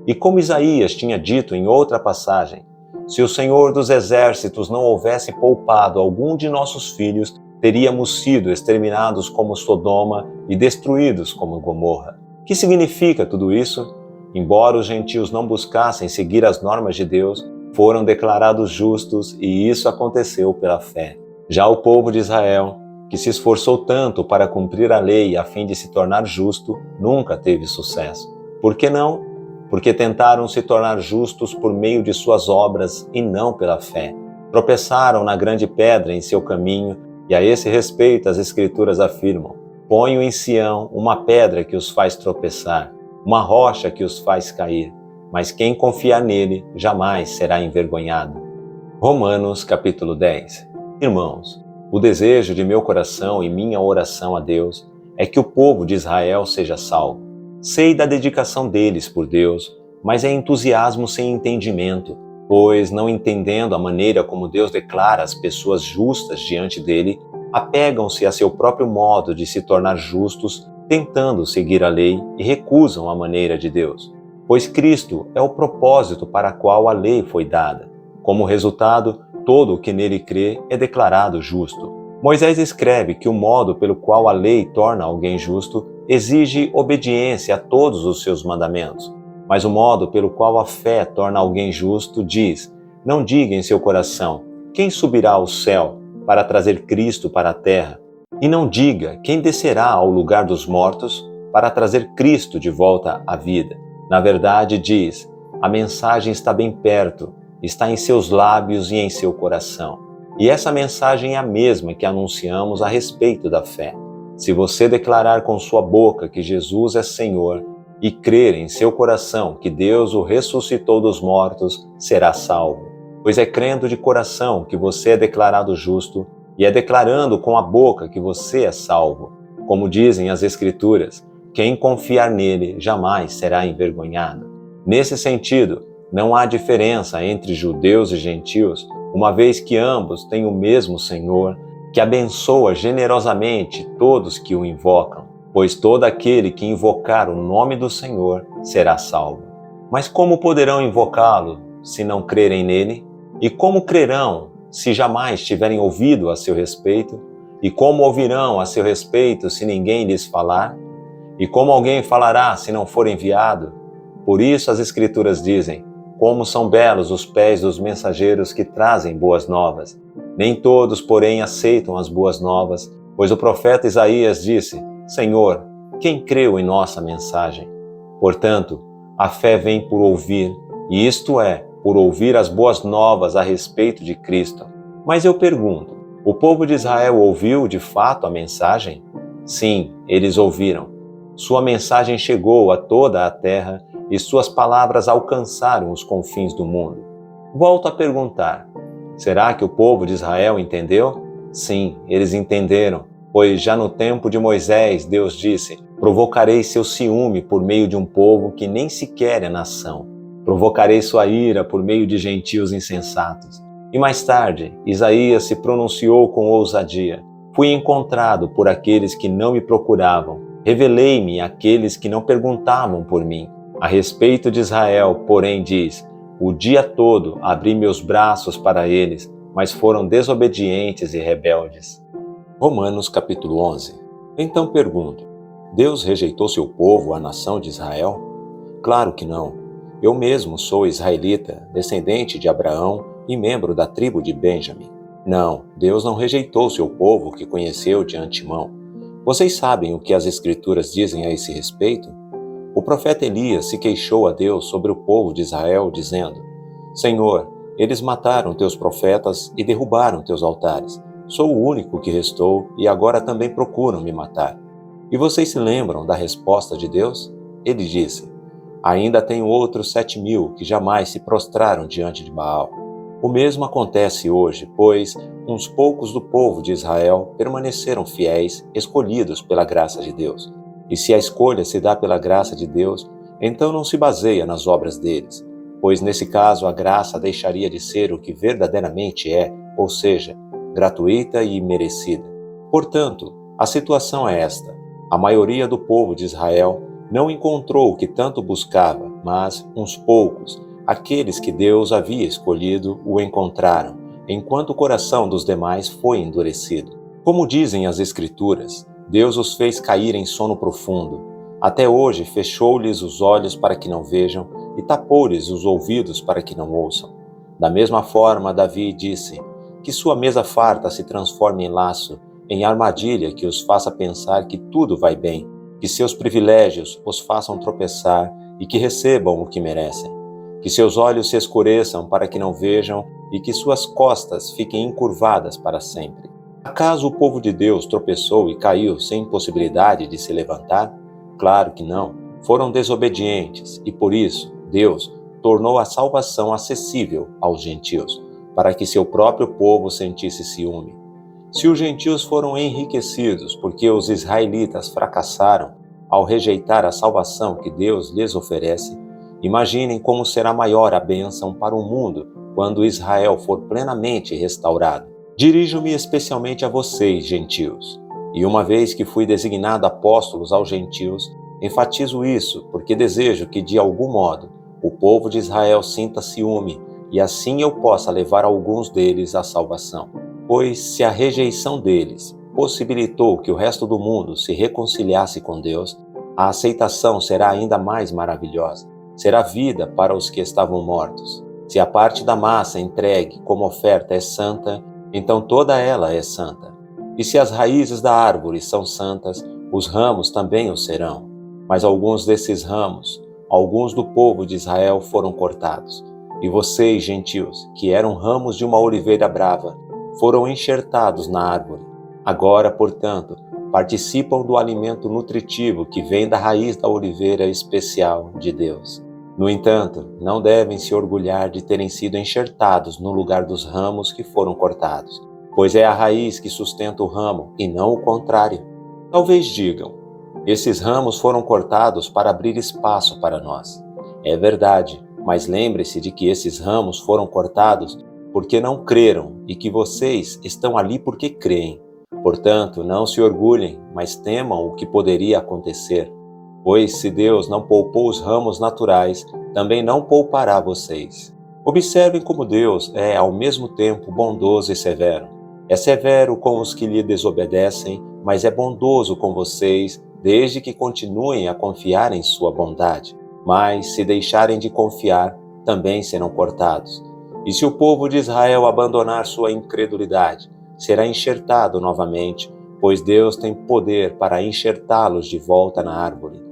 E como Isaías tinha dito em outra passagem: se o Senhor dos exércitos não houvesse poupado algum de nossos filhos, teríamos sido exterminados como Sodoma e destruídos como Gomorra. O que significa tudo isso? Embora os gentios não buscassem seguir as normas de Deus, foram declarados justos e isso aconteceu pela fé. Já o povo de Israel, que se esforçou tanto para cumprir a lei a fim de se tornar justo, nunca teve sucesso. Por que não? Porque tentaram se tornar justos por meio de suas obras e não pela fé. Tropeçaram na grande pedra em seu caminho e a esse respeito as Escrituras afirmam: ponho em Sião uma pedra que os faz tropeçar, uma rocha que os faz cair, mas quem confiar nele jamais será envergonhado. Romanos capítulo 10. Irmãos, o desejo de meu coração e minha oração a Deus é que o povo de Israel seja salvo. Sei da dedicação deles por Deus, mas é entusiasmo sem entendimento, pois, não entendendo a maneira como Deus declara as pessoas justas diante dele, apegam-se a seu próprio modo de se tornar justos, tentando seguir a lei e recusam a maneira de Deus. Pois Cristo é o propósito para o qual a lei foi dada. Como resultado, todo o que nele crê é declarado justo. Moisés escreve que o modo pelo qual a lei torna alguém justo exige obediência a todos os seus mandamentos. Mas o modo pelo qual a fé torna alguém justo diz: não diga em seu coração: quem subirá ao céu para trazer Cristo para a terra? E não diga: quem descerá ao lugar dos mortos para trazer Cristo de volta à vida? Na verdade, diz: a mensagem está bem perto, está em seus lábios e em seu coração. E essa mensagem é a mesma que anunciamos a respeito da fé. Se você declarar com sua boca que Jesus é Senhor e crer em seu coração que Deus o ressuscitou dos mortos, será salvo. Pois é crendo de coração que você é declarado justo e é declarando com a boca que você é salvo. Como dizem as Escrituras, quem confiar nele jamais será envergonhado. Nesse sentido, não há diferença entre judeus e gentios, uma vez que ambos têm o mesmo Senhor, que abençoa generosamente todos que o invocam, pois todo aquele que invocar o nome do Senhor será salvo. Mas como poderão invocá-lo se não crerem nele? E como crerão se jamais tiverem ouvido a seu respeito? E como ouvirão a seu respeito se ninguém lhes falar? E como alguém falará se não for enviado? Por isso as Escrituras dizem: como são belos os pés dos mensageiros que trazem boas novas. Nem todos, porém, aceitam as boas novas, pois o profeta Isaías disse: Senhor, quem creu em nossa mensagem? Portanto, a fé vem por ouvir, e isto é, por ouvir as boas novas a respeito de Cristo. Mas eu pergunto, o povo de Israel ouviu de fato a mensagem? Sim, eles ouviram. Sua mensagem chegou a toda a terra e suas palavras alcançaram os confins do mundo. Volto a perguntar, será que o povo de Israel entendeu? Sim, eles entenderam, pois já no tempo de Moisés, Deus disse: provocarei seu ciúme por meio de um povo que nem sequer é nação. Provocarei sua ira por meio de gentios insensatos. E mais tarde, Isaías se pronunciou com ousadia: fui encontrado por aqueles que não me procuravam. Revelei-me àqueles que não perguntavam por mim. A respeito de Israel, porém, diz: o dia todo abri meus braços para eles, mas foram desobedientes e rebeldes. Romanos capítulo 11. Então pergunto, Deus rejeitou seu povo, a nação de Israel? Claro que não. Eu mesmo sou israelita, descendente de Abraão e membro da tribo de Benjamim. Não, Deus não rejeitou seu povo que conheceu de antemão. Vocês sabem o que as Escrituras dizem a esse respeito? O profeta Elias se queixou a Deus sobre o povo de Israel, dizendo: Senhor, eles mataram teus profetas e derrubaram teus altares. Sou o único que restou e agora também procuram me matar. E vocês se lembram da resposta de Deus? Ele disse: ainda tenho outros 7.000 que jamais se prostraram diante de Baal. O mesmo acontece hoje, pois uns poucos do povo de Israel permaneceram fiéis, escolhidos pela graça de Deus. E se a escolha se dá pela graça de Deus, então não se baseia nas obras deles, pois nesse caso a graça deixaria de ser o que verdadeiramente é, ou seja, gratuita e merecida. Portanto, a situação é esta: a maioria do povo de Israel não encontrou o que tanto buscava, mas uns poucos, aqueles que Deus havia escolhido, o encontraram, enquanto o coração dos demais foi endurecido. Como dizem as Escrituras, Deus os fez cair em sono profundo. Até hoje fechou-lhes os olhos para que não vejam e tapou-lhes os ouvidos para que não ouçam. Da mesma forma, Davi disse: que sua mesa farta se transforme em laço, em armadilha que os faça pensar que tudo vai bem, que seus privilégios os façam tropeçar e que recebam o que merecem. Que seus olhos se escureçam para que não vejam e que suas costas fiquem encurvadas para sempre. Acaso o povo de Deus tropeçou e caiu sem possibilidade de se levantar? Claro que não. Foram desobedientes e, por isso, Deus tornou a salvação acessível aos gentios, para que seu próprio povo sentisse ciúme. Se os gentios foram enriquecidos porque os israelitas fracassaram ao rejeitar a salvação que Deus lhes oferece, imaginem como será maior a bênção para o mundo quando Israel for plenamente restaurado. Dirijo-me especialmente a vocês, gentios, e uma vez que fui designado apóstolos aos gentios, enfatizo isso porque desejo que, de algum modo, o povo de Israel sinta ciúme e assim eu possa levar alguns deles à salvação. Pois se a rejeição deles possibilitou que o resto do mundo se reconciliasse com Deus, a aceitação será ainda mais maravilhosa. Será vida para os que estavam mortos. Se a parte da massa entregue como oferta é santa, então toda ela é santa. E se as raízes da árvore são santas, os ramos também o serão. Mas alguns desses ramos, alguns do povo de Israel foram cortados. E vocês, gentios, que eram ramos de uma oliveira brava, foram enxertados na árvore. Agora, portanto, participam do alimento nutritivo que vem da raiz da oliveira especial de Deus. No entanto, não devem se orgulhar de terem sido enxertados no lugar dos ramos que foram cortados, pois é a raiz que sustenta o ramo e não o contrário. Talvez digam: esses ramos foram cortados para abrir espaço para nós. É verdade, mas lembre-se de que esses ramos foram cortados porque não creram e que vocês estão ali porque creem. Portanto, não se orgulhem, mas temam o que poderia acontecer. Pois se Deus não poupou os ramos naturais, também não poupará vocês. Observem como Deus é ao mesmo tempo bondoso e severo. É severo com os que lhe desobedecem, mas é bondoso com vocês, desde que continuem a confiar em sua bondade. Mas, se deixarem de confiar, também serão cortados. E se o povo de Israel abandonar sua incredulidade, será enxertado novamente, pois Deus tem poder para enxertá-los de volta na árvore.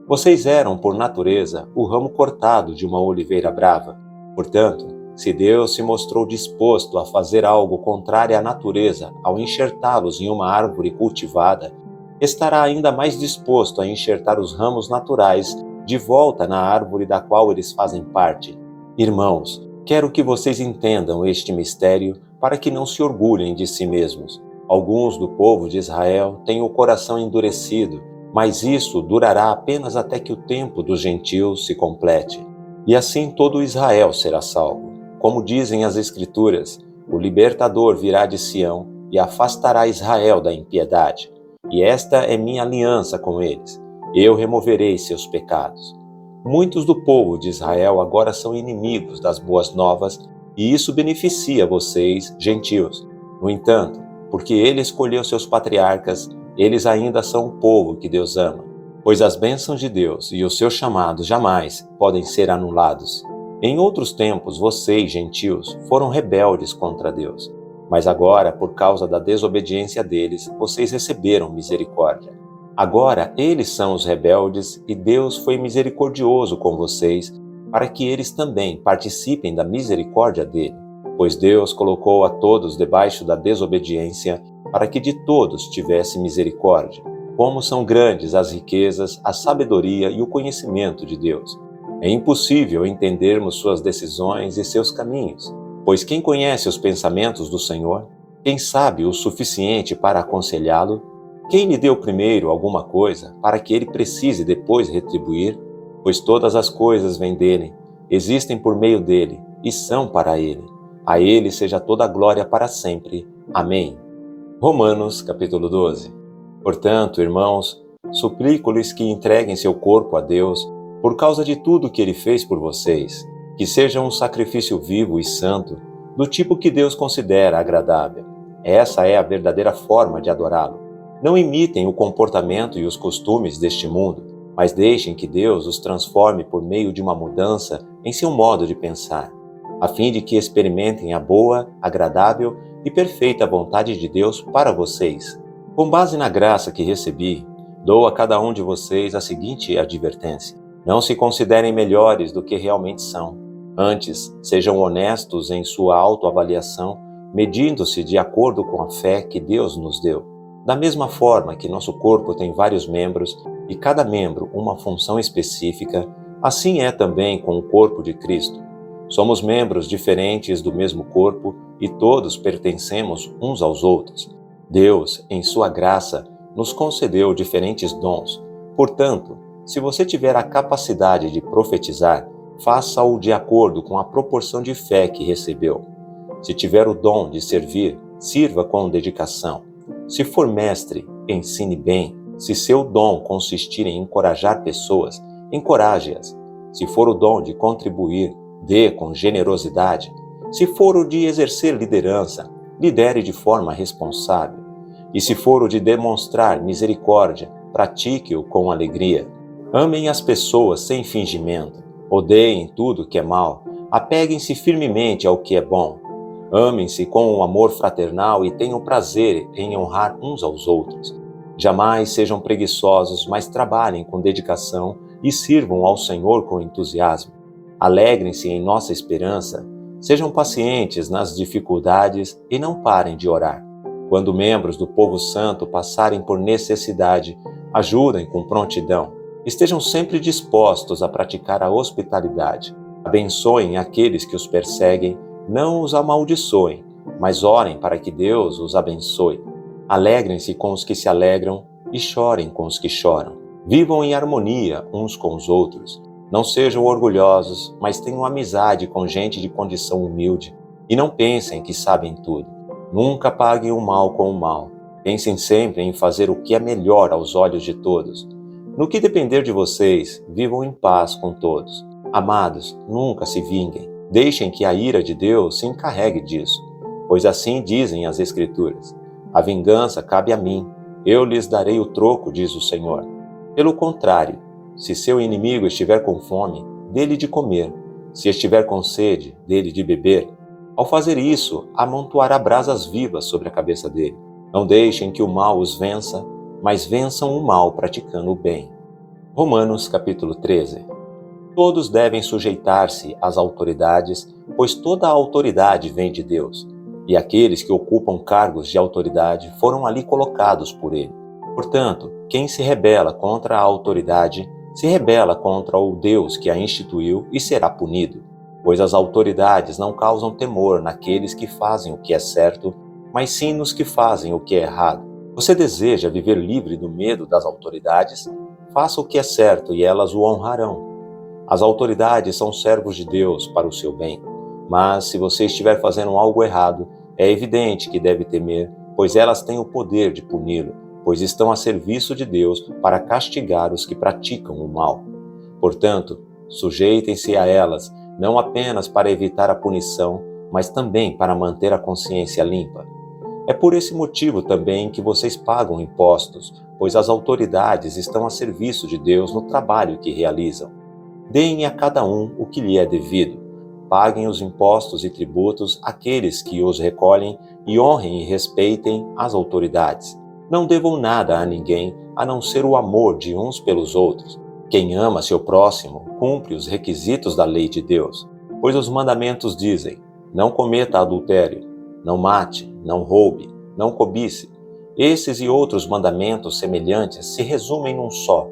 Vocês eram, por natureza, o ramo cortado de uma oliveira brava. Portanto, se Deus se mostrou disposto a fazer algo contrário à natureza ao enxertá-los em uma árvore cultivada, estará ainda mais disposto a enxertar os ramos naturais de volta na árvore da qual eles fazem parte. Irmãos, quero que vocês entendam este mistério para que não se orgulhem de si mesmos. Alguns do povo de Israel têm o coração endurecido, mas isso durará apenas até que o tempo dos gentios se complete. E assim todo Israel será salvo. Como dizem as Escrituras, o libertador virá de Sião e afastará Israel da impiedade. E esta é minha aliança com eles. Eu removerei seus pecados. Muitos do povo de Israel agora são inimigos das boas novas, e isso beneficia vocês, gentios. No entanto, porque ele escolheu seus patriarcas, eles ainda são o povo que Deus ama, pois as bênçãos de Deus e o seu chamado jamais podem ser anulados. Em outros tempos, vocês, gentios, foram rebeldes contra Deus, mas agora, por causa da desobediência deles, vocês receberam misericórdia. Agora eles são os rebeldes e Deus foi misericordioso com vocês, para que eles também participem da misericórdia dele, pois Deus colocou a todos debaixo da desobediência, para que de todos tivesse misericórdia. Como são grandes as riquezas, a sabedoria e o conhecimento de Deus! É impossível entendermos suas decisões e seus caminhos, pois quem conhece os pensamentos do Senhor? Quem sabe o suficiente para aconselhá-lo? Quem lhe deu primeiro alguma coisa, para que ele precise depois retribuir? Pois todas as coisas vêm dele, existem por meio dele e são para ele. A ele seja toda a glória para sempre. Amém. Romanos, capítulo 12. Portanto, irmãos, suplico-lhes que entreguem seu corpo a Deus, por causa de tudo que ele fez por vocês, que seja um sacrifício vivo e santo, do tipo que Deus considera agradável. Essa é a verdadeira forma de adorá-lo. Não imitem o comportamento e os costumes deste mundo, mas deixem que Deus os transforme por meio de uma mudança em seu modo de pensar, a fim de que experimentem a boa, agradável e perfeita vontade de Deus para vocês. Com base na graça que recebi, dou a cada um de vocês a seguinte advertência: não se considerem melhores do que realmente são. Antes, sejam honestos em sua autoavaliação, medindo-se de acordo com a fé que Deus nos deu. Da mesma forma que nosso corpo tem vários membros e cada membro uma função específica, assim é também com o corpo de Cristo. Somos membros diferentes do mesmo corpo e todos pertencemos uns aos outros. Deus, em sua graça, nos concedeu diferentes dons. Portanto, se você tiver a capacidade de profetizar, faça-o de acordo com a proporção de fé que recebeu. Se tiver o dom de servir, sirva com dedicação. Se for mestre, ensine bem. Se seu dom consistir em encorajar pessoas, encoraje-as. Se for o dom de contribuir, dê com generosidade. Se for o de exercer liderança, lidere de forma responsável. E se for o de demonstrar misericórdia, pratique-o com alegria. Amem as pessoas sem fingimento. Odeiem tudo que é mal. Apeguem-se firmemente ao que é bom. Amem-se com um amor fraternal e tenham prazer em honrar uns aos outros. Jamais sejam preguiçosos, mas trabalhem com dedicação e sirvam ao Senhor com entusiasmo. Alegrem-se em nossa esperança, sejam pacientes nas dificuldades e não parem de orar. Quando membros do povo santo passarem por necessidade, ajudem com prontidão. Estejam sempre dispostos a praticar a hospitalidade. Abençoem aqueles que os perseguem, não os amaldiçoem, mas orem para que Deus os abençoe. Alegrem-se com os que se alegram e chorem com os que choram. Vivam em harmonia uns com os outros. Não sejam orgulhosos, mas tenham amizade com gente de condição humilde. E não pensem que sabem tudo. Nunca paguem o mal com o mal. Pensem sempre em fazer o que é melhor aos olhos de todos. No que depender de vocês, vivam em paz com todos. Amados, nunca se vinguem. Deixem que a ira de Deus se encarregue disso. Pois assim dizem as Escrituras: a vingança cabe a mim, eu lhes darei o troco, diz o Senhor. Pelo contrário, se seu inimigo estiver com fome, dê-lhe de comer. Se estiver com sede, dê-lhe de beber. Ao fazer isso, amontoará brasas vivas sobre a cabeça dele. Não deixem que o mal os vença, mas vençam o mal praticando o bem. Romanos capítulo 13. Todos devem sujeitar-se às autoridades, pois toda a autoridade vem de Deus, e aqueles que ocupam cargos de autoridade foram ali colocados por ele. Portanto, quem se rebela contra a autoridade, se rebela contra o Deus que a instituiu e será punido. Pois as autoridades não causam temor naqueles que fazem o que é certo, mas sim nos que fazem o que é errado. Você deseja viver livre do medo das autoridades? Faça o que é certo e elas o honrarão. As autoridades são servos de Deus para o seu bem, mas se você estiver fazendo algo errado, é evidente que deve temer, pois elas têm o poder de puni-lo, pois estão a serviço de Deus para castigar os que praticam o mal. Portanto, sujeitem-se a elas, não apenas para evitar a punição, mas também para manter a consciência limpa. É por esse motivo também que vocês pagam impostos, pois as autoridades estão a serviço de Deus no trabalho que realizam. Deem a cada um o que lhe é devido. Paguem os impostos e tributos àqueles que os recolhem e honrem e respeitem as autoridades. Não devam nada a ninguém, a não ser o amor de uns pelos outros. Quem ama seu próximo cumpre os requisitos da lei de Deus, pois os mandamentos dizem: não cometa adultério, não mate, não roube, não cobice. Esses e outros mandamentos semelhantes se resumem num só: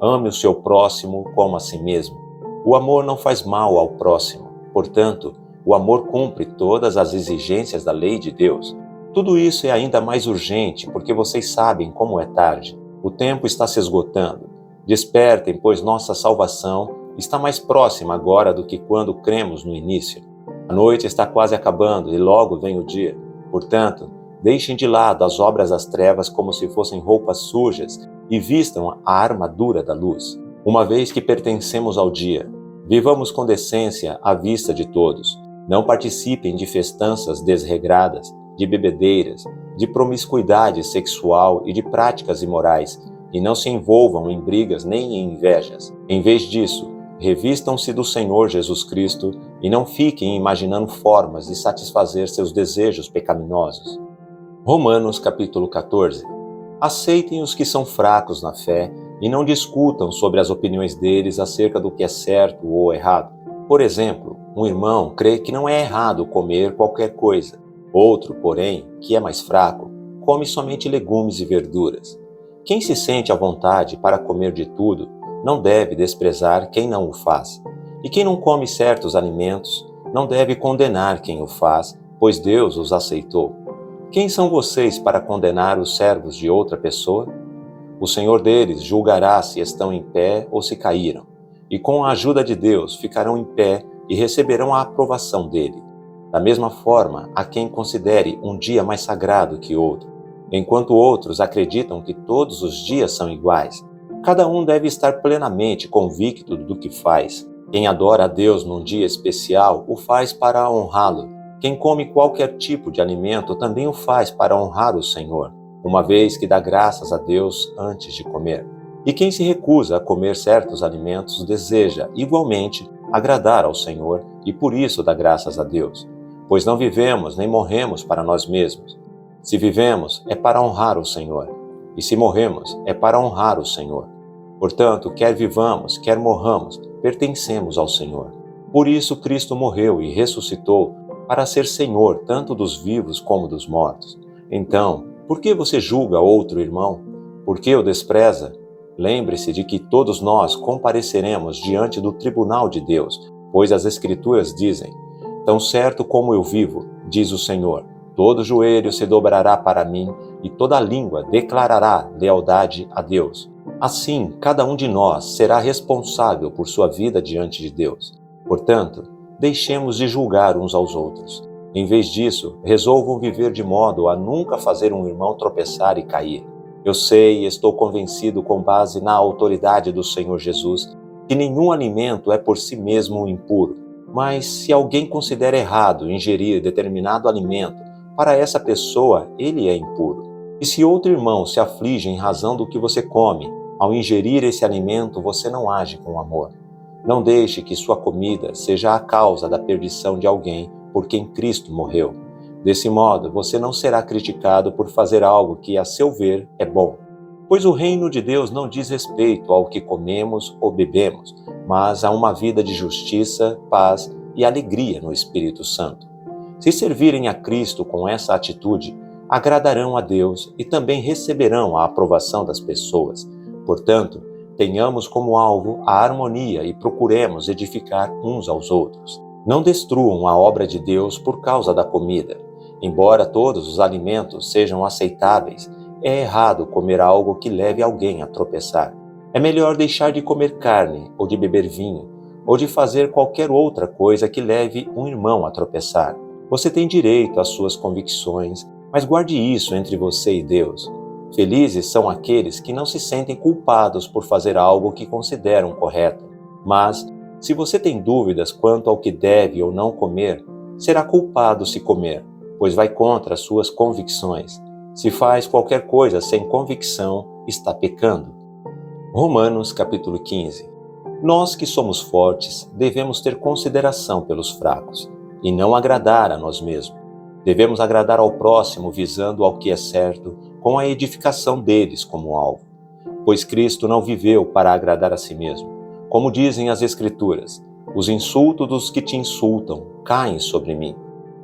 ame o seu próximo como a si mesmo. O amor não faz mal ao próximo, portanto, o amor cumpre todas as exigências da lei de Deus. Tudo isso é ainda mais urgente porque vocês sabem como é tarde. O tempo está se esgotando. Despertem, pois nossa salvação está mais próxima agora do que quando cremos no início. A noite está quase acabando e logo vem o dia. Portanto, deixem de lado as obras das trevas como se fossem roupas sujas e vistam a armadura da luz. Uma vez que pertencemos ao dia, vivamos com decência à vista de todos. Não participem de festanças desregradas, de bebedeiras, de promiscuidade sexual e de práticas imorais, e não se envolvam em brigas nem em invejas. Em vez disso, revistam-se do Senhor Jesus Cristo e não fiquem imaginando formas de satisfazer seus desejos pecaminosos. Romanos capítulo 14. Aceitem os que são fracos na fé e não discutam sobre as opiniões deles acerca do que é certo ou errado. Por exemplo, um irmão crê que não é errado comer qualquer coisa. Outro, porém, que é mais fraco, come somente legumes e verduras. Quem se sente à vontade para comer de tudo, não deve desprezar quem não o faz. E quem não come certos alimentos, não deve condenar quem o faz, pois Deus os aceitou. Quem são vocês para condenar os servos de outra pessoa? O Senhor deles julgará se estão em pé ou se caíram, e com a ajuda de Deus ficarão em pé e receberão a aprovação dele. Da mesma forma, há quem considere um dia mais sagrado que outro, enquanto outros acreditam que todos os dias são iguais. Cada um deve estar plenamente convicto do que faz. Quem adora a Deus num dia especial, o faz para honrá-lo. Quem come qualquer tipo de alimento também o faz para honrar o Senhor, uma vez que dá graças a Deus antes de comer. E quem se recusa a comer certos alimentos deseja, igualmente, agradar ao Senhor e por isso dá graças a Deus. Pois não vivemos nem morremos para nós mesmos. Se vivemos, é para honrar o Senhor. E se morremos, é para honrar o Senhor. Portanto, quer vivamos, quer morramos, pertencemos ao Senhor. Por isso Cristo morreu e ressuscitou para ser Senhor tanto dos vivos como dos mortos. Então, por que você julga outro irmão? Por que o despreza? Lembre-se de que todos nós compareceremos diante do tribunal de Deus, pois as Escrituras dizem: tão certo como eu vivo, diz o Senhor, todo joelho se dobrará para mim e toda língua declarará lealdade a Deus. Assim, cada um de nós será responsável por sua vida diante de Deus. Portanto, deixemos de julgar uns aos outros. Em vez disso, resolvam viver de modo a nunca fazer um irmão tropeçar e cair. Eu sei e estou convencido, com base na autoridade do Senhor Jesus, que nenhum alimento é por si mesmo impuro. Mas se alguém considera errado ingerir determinado alimento, para essa pessoa ele é impuro. E se outro irmão se aflige em razão do que você come, ao ingerir esse alimento você não age com amor. Não deixe que sua comida seja a causa da perdição de alguém por quem Cristo morreu. Desse modo, você não será criticado por fazer algo que, a seu ver, é bom. Pois o reino de Deus não diz respeito ao que comemos ou bebemos, mas a uma vida de justiça, paz e alegria no Espírito Santo. Se servirem a Cristo com essa atitude, agradarão a Deus e também receberão a aprovação das pessoas. Portanto, tenhamos como alvo a harmonia e procuremos edificar uns aos outros. Não destruam a obra de Deus por causa da comida. Embora todos os alimentos sejam aceitáveis, é errado comer algo que leve alguém a tropeçar. É melhor deixar de comer carne ou de beber vinho, ou de fazer qualquer outra coisa que leve um irmão a tropeçar. Você tem direito às suas convicções, mas guarde isso entre você e Deus. Felizes são aqueles que não se sentem culpados por fazer algo que consideram correto. Mas, se você tem dúvidas quanto ao que deve ou não comer, será culpado se comer, pois vai contra as suas convicções. Se faz qualquer coisa sem convicção, está pecando. Romanos capítulo 15. Nós que somos fortes devemos ter consideração pelos fracos, e não agradar a nós mesmos. Devemos agradar ao próximo visando ao que é certo, com a edificação deles como alvo. Pois Cristo não viveu para agradar a si mesmo. Como dizem as Escrituras, os insultos dos que te insultam caem sobre mim.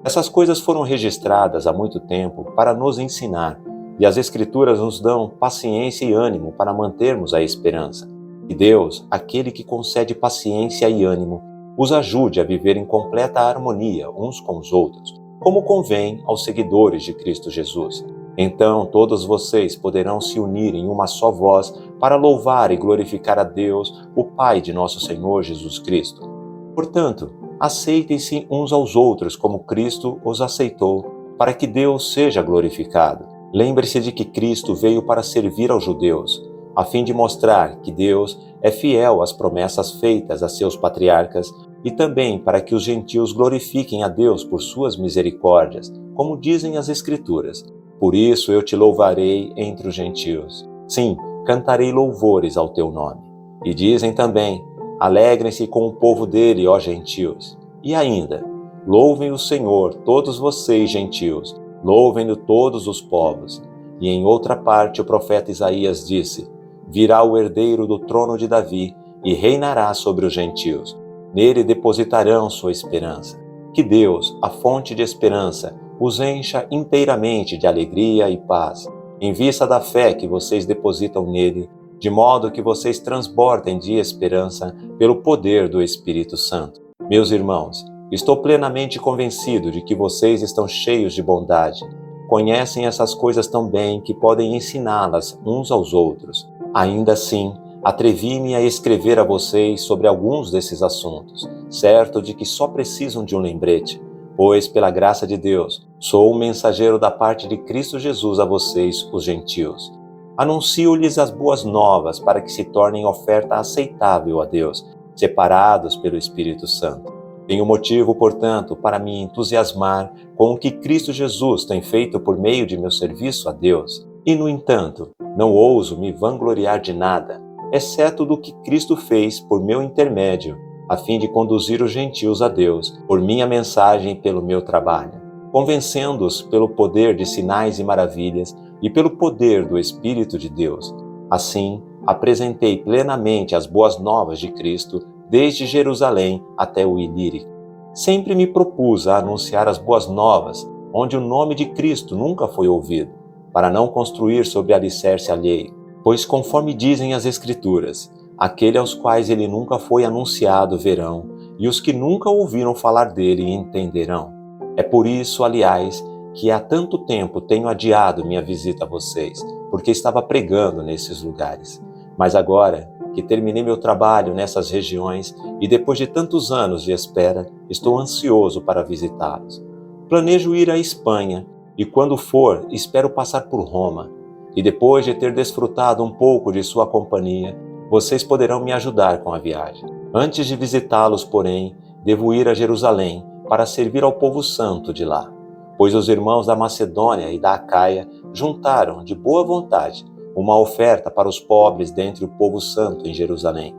Essas coisas foram registradas há muito tempo para nos ensinar, e as Escrituras nos dão paciência e ânimo para mantermos a esperança. E Deus, aquele que concede paciência e ânimo, os ajude a viver em completa harmonia uns com os outros, como convém aos seguidores de Cristo Jesus. Então todos vocês poderão se unir em uma só voz para louvar e glorificar a Deus, o Pai de nosso Senhor Jesus Cristo. Portanto, aceitem-se uns aos outros como Cristo os aceitou, para que Deus seja glorificado. Lembre-se de que Cristo veio para servir aos judeus, a fim de mostrar que Deus é fiel às promessas feitas a seus patriarcas e também para que os gentios glorifiquem a Deus por suas misericórdias, como dizem as Escrituras. Por isso eu te louvarei entre os gentios. Sim, cantarei louvores ao teu nome. E dizem também: alegrem-se com o povo dele, ó gentios. E ainda: louvem o Senhor, todos vocês gentios, louvem-no todos os povos. E em outra parte o profeta Isaías disse: virá o herdeiro do trono de Davi e reinará sobre os gentios. Nele depositarão sua esperança. Que Deus, a fonte de esperança, os encha inteiramente de alegria e paz, em vista da fé que vocês depositam nele, de modo que vocês transbordem de esperança pelo poder do Espírito Santo. Meus irmãos, estou plenamente convencido de que vocês estão cheios de bondade. Conhecem essas coisas tão bem que podem ensiná-las uns aos outros. Ainda assim, atrevi-me a escrever a vocês sobre alguns desses assuntos, certo de que só precisam de um lembrete, pois, pela graça de Deus, sou um mensageiro da parte de Cristo Jesus a vocês, os gentios. Anuncio-lhes as boas novas para que se tornem oferta aceitável a Deus, separados pelo Espírito Santo. Tenho motivo, portanto, para me entusiasmar com o que Cristo Jesus tem feito por meio de meu serviço a Deus. E, no entanto, não ouso me vangloriar de nada, exceto do que Cristo fez por meu intermédio, a fim de conduzir os gentios a Deus, por minha mensagem e pelo meu trabalho, convencendo-os pelo poder de sinais e maravilhas e pelo poder do Espírito de Deus. Assim, apresentei plenamente as boas novas de Cristo, desde Jerusalém até o Ilírico. Sempre me propus a anunciar as boas novas, onde o nome de Cristo nunca foi ouvido, para não construir sobre alicerce alheio. Pois conforme dizem as Escrituras, aquele aos quais ele nunca foi anunciado verão, e os que nunca ouviram falar dele entenderão. É por isso, aliás, que há tanto tempo tenho adiado minha visita a vocês, porque estava pregando nesses lugares. Mas agora que terminei meu trabalho nessas regiões e depois de tantos anos de espera, estou ansioso para visitá-los. Planejo ir à Espanha e quando for, espero passar por Roma. E depois de ter desfrutado um pouco de sua companhia, vocês poderão me ajudar com a viagem. Antes de visitá-los, porém, devo ir a Jerusalém para servir ao povo santo de lá, pois os irmãos da Macedônia e da Acaia juntaram de boa vontade uma oferta para os pobres dentre o povo santo em Jerusalém.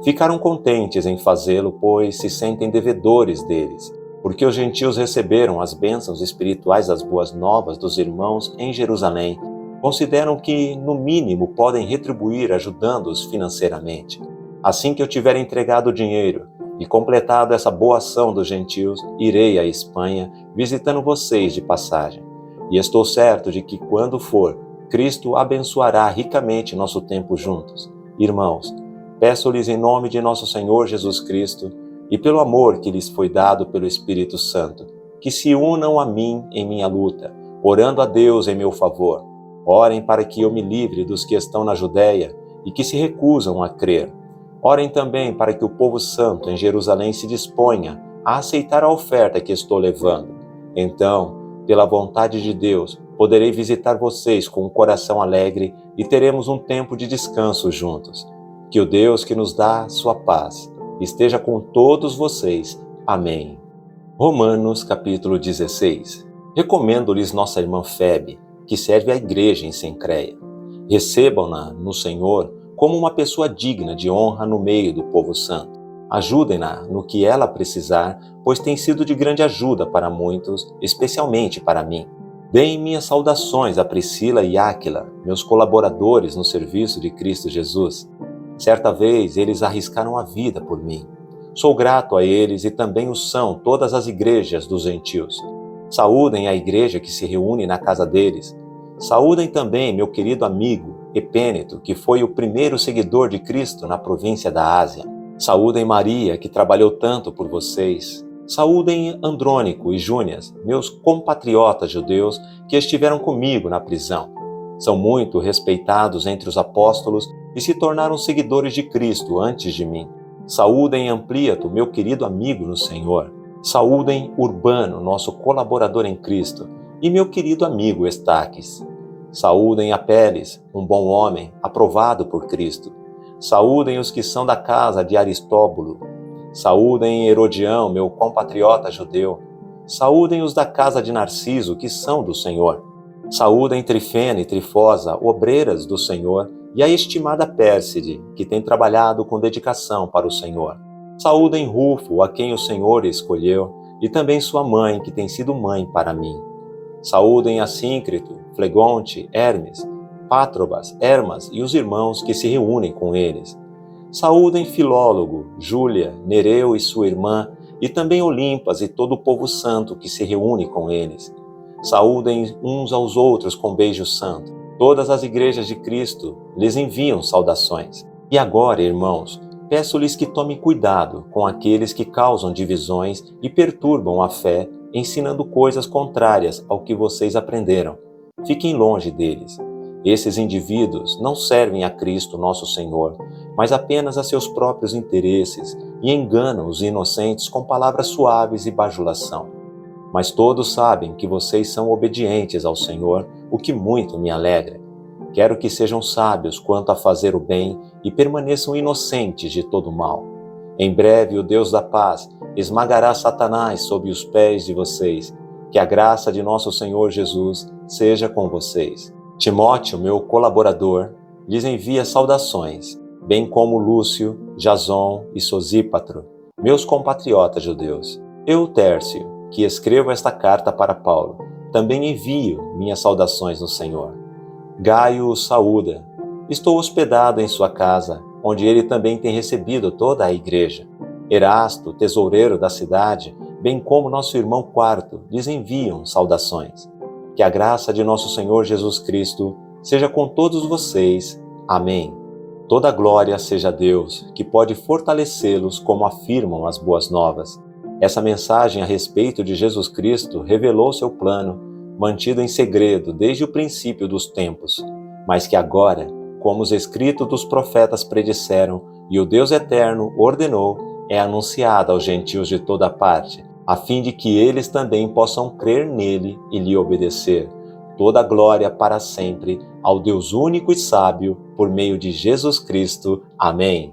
Ficaram contentes em fazê-lo, pois se sentem devedores deles, porque os gentios receberam as bênçãos espirituais das boas novas dos irmãos em Jerusalém. Consideram que, no mínimo, podem retribuir ajudando-os financeiramente. Assim que eu tiver entregado o dinheiro e completado essa boa ação dos gentios, irei à Espanha, visitando vocês de passagem. E estou certo de que, quando for, Cristo abençoará ricamente nosso tempo juntos. Irmãos, peço-lhes em nome de nosso Senhor Jesus Cristo e pelo amor que lhes foi dado pelo Espírito Santo, que se unam a mim em minha luta, orando a Deus em meu favor. Orem para que eu me livre dos que estão na Judéia e que se recusam a crer. Orem também para que o povo santo em Jerusalém se disponha a aceitar a oferta que estou levando. Então, pela vontade de Deus, poderei visitar vocês com um coração alegre e teremos um tempo de descanso juntos. Que o Deus que nos dá sua paz esteja com todos vocês. Amém. Romanos capítulo 16. Recomendo-lhes nossa irmã Febe, que serve à igreja em Cencreia. Recebam-na no Senhor como uma pessoa digna de honra no meio do povo santo. Ajudem-na no que ela precisar, pois tem sido de grande ajuda para muitos, especialmente para mim. Deem minhas saudações a Priscila e Áquila, meus colaboradores no serviço de Cristo Jesus. Certa vez eles arriscaram a vida por mim. Sou grato a eles e também o são todas as igrejas dos gentios. Saúdem a igreja que se reúne na casa deles. Saúdem também meu querido amigo, Epêneto, que foi o primeiro seguidor de Cristo na província da Ásia. Saúdem Maria, que trabalhou tanto por vocês. Saúdem Andrônico e Júnias, meus compatriotas judeus que estiveram comigo na prisão. São muito respeitados entre os apóstolos e se tornaram seguidores de Cristo antes de mim. Saúdem Ampliato, meu querido amigo no Senhor. Saúdem Urbano, nosso colaborador em Cristo, e meu querido amigo Estaques. Saúdem Apeles, um bom homem, aprovado por Cristo. Saúdem os que são da casa de Aristóbulo. Saúdem Herodião, meu compatriota judeu. Saúdem os da casa de Narciso, que são do Senhor. Saúdem Trifena e Trifosa, obreiras do Senhor, e a estimada Pérside, que tem trabalhado com dedicação para o Senhor. Saúdem Rufo, a quem o Senhor escolheu, e também sua mãe, que tem sido mãe para mim. Saúdem Assíncrito, Flegonte, Hermes, Pátrobas, Hermas e os irmãos que se reúnem com eles. Saúdem Filólogo, Júlia, Nereu e sua irmã, e também Olimpas e todo o povo santo que se reúne com eles. Saúdem uns aos outros com beijo santo. Todas as igrejas de Cristo lhes enviam saudações. E agora, irmãos, peço-lhes que tomem cuidado com aqueles que causam divisões e perturbam a fé, ensinando coisas contrárias ao que vocês aprenderam. Fiquem longe deles. Esses indivíduos não servem a Cristo, nosso Senhor, mas apenas a seus próprios interesses e enganam os inocentes com palavras suaves e bajulação. Mas todos sabem que vocês são obedientes ao Senhor, o que muito me alegra. Quero que sejam sábios quanto a fazer o bem e permaneçam inocentes de todo mal. Em breve o Deus da paz esmagará Satanás sob os pés de vocês. Que a graça de nosso Senhor Jesus seja com vocês. Timóteo, meu colaborador, lhes envia saudações, bem como Lúcio, Jason e Sosípatro, meus compatriotas judeus. Eu, Tércio, que escrevo esta carta para Paulo, também envio minhas saudações no Senhor. Gaio o saúda. Estou hospedado em sua casa, onde ele também tem recebido toda a igreja. Erasto, tesoureiro da cidade, bem como nosso irmão Quarto, lhes enviam saudações. Que a graça de nosso Senhor Jesus Cristo seja com todos vocês. Amém. Toda glória seja a Deus, que pode fortalecê-los como afirmam as boas novas. Essa mensagem a respeito de Jesus Cristo revelou seu plano, mantido em segredo desde o princípio dos tempos, mas que agora, como os escritos dos profetas predisseram e o Deus eterno ordenou, é anunciada aos gentios de toda parte, a fim de que eles também possam crer nele e lhe obedecer. Toda glória para sempre ao Deus único e sábio, por meio de Jesus Cristo. Amém.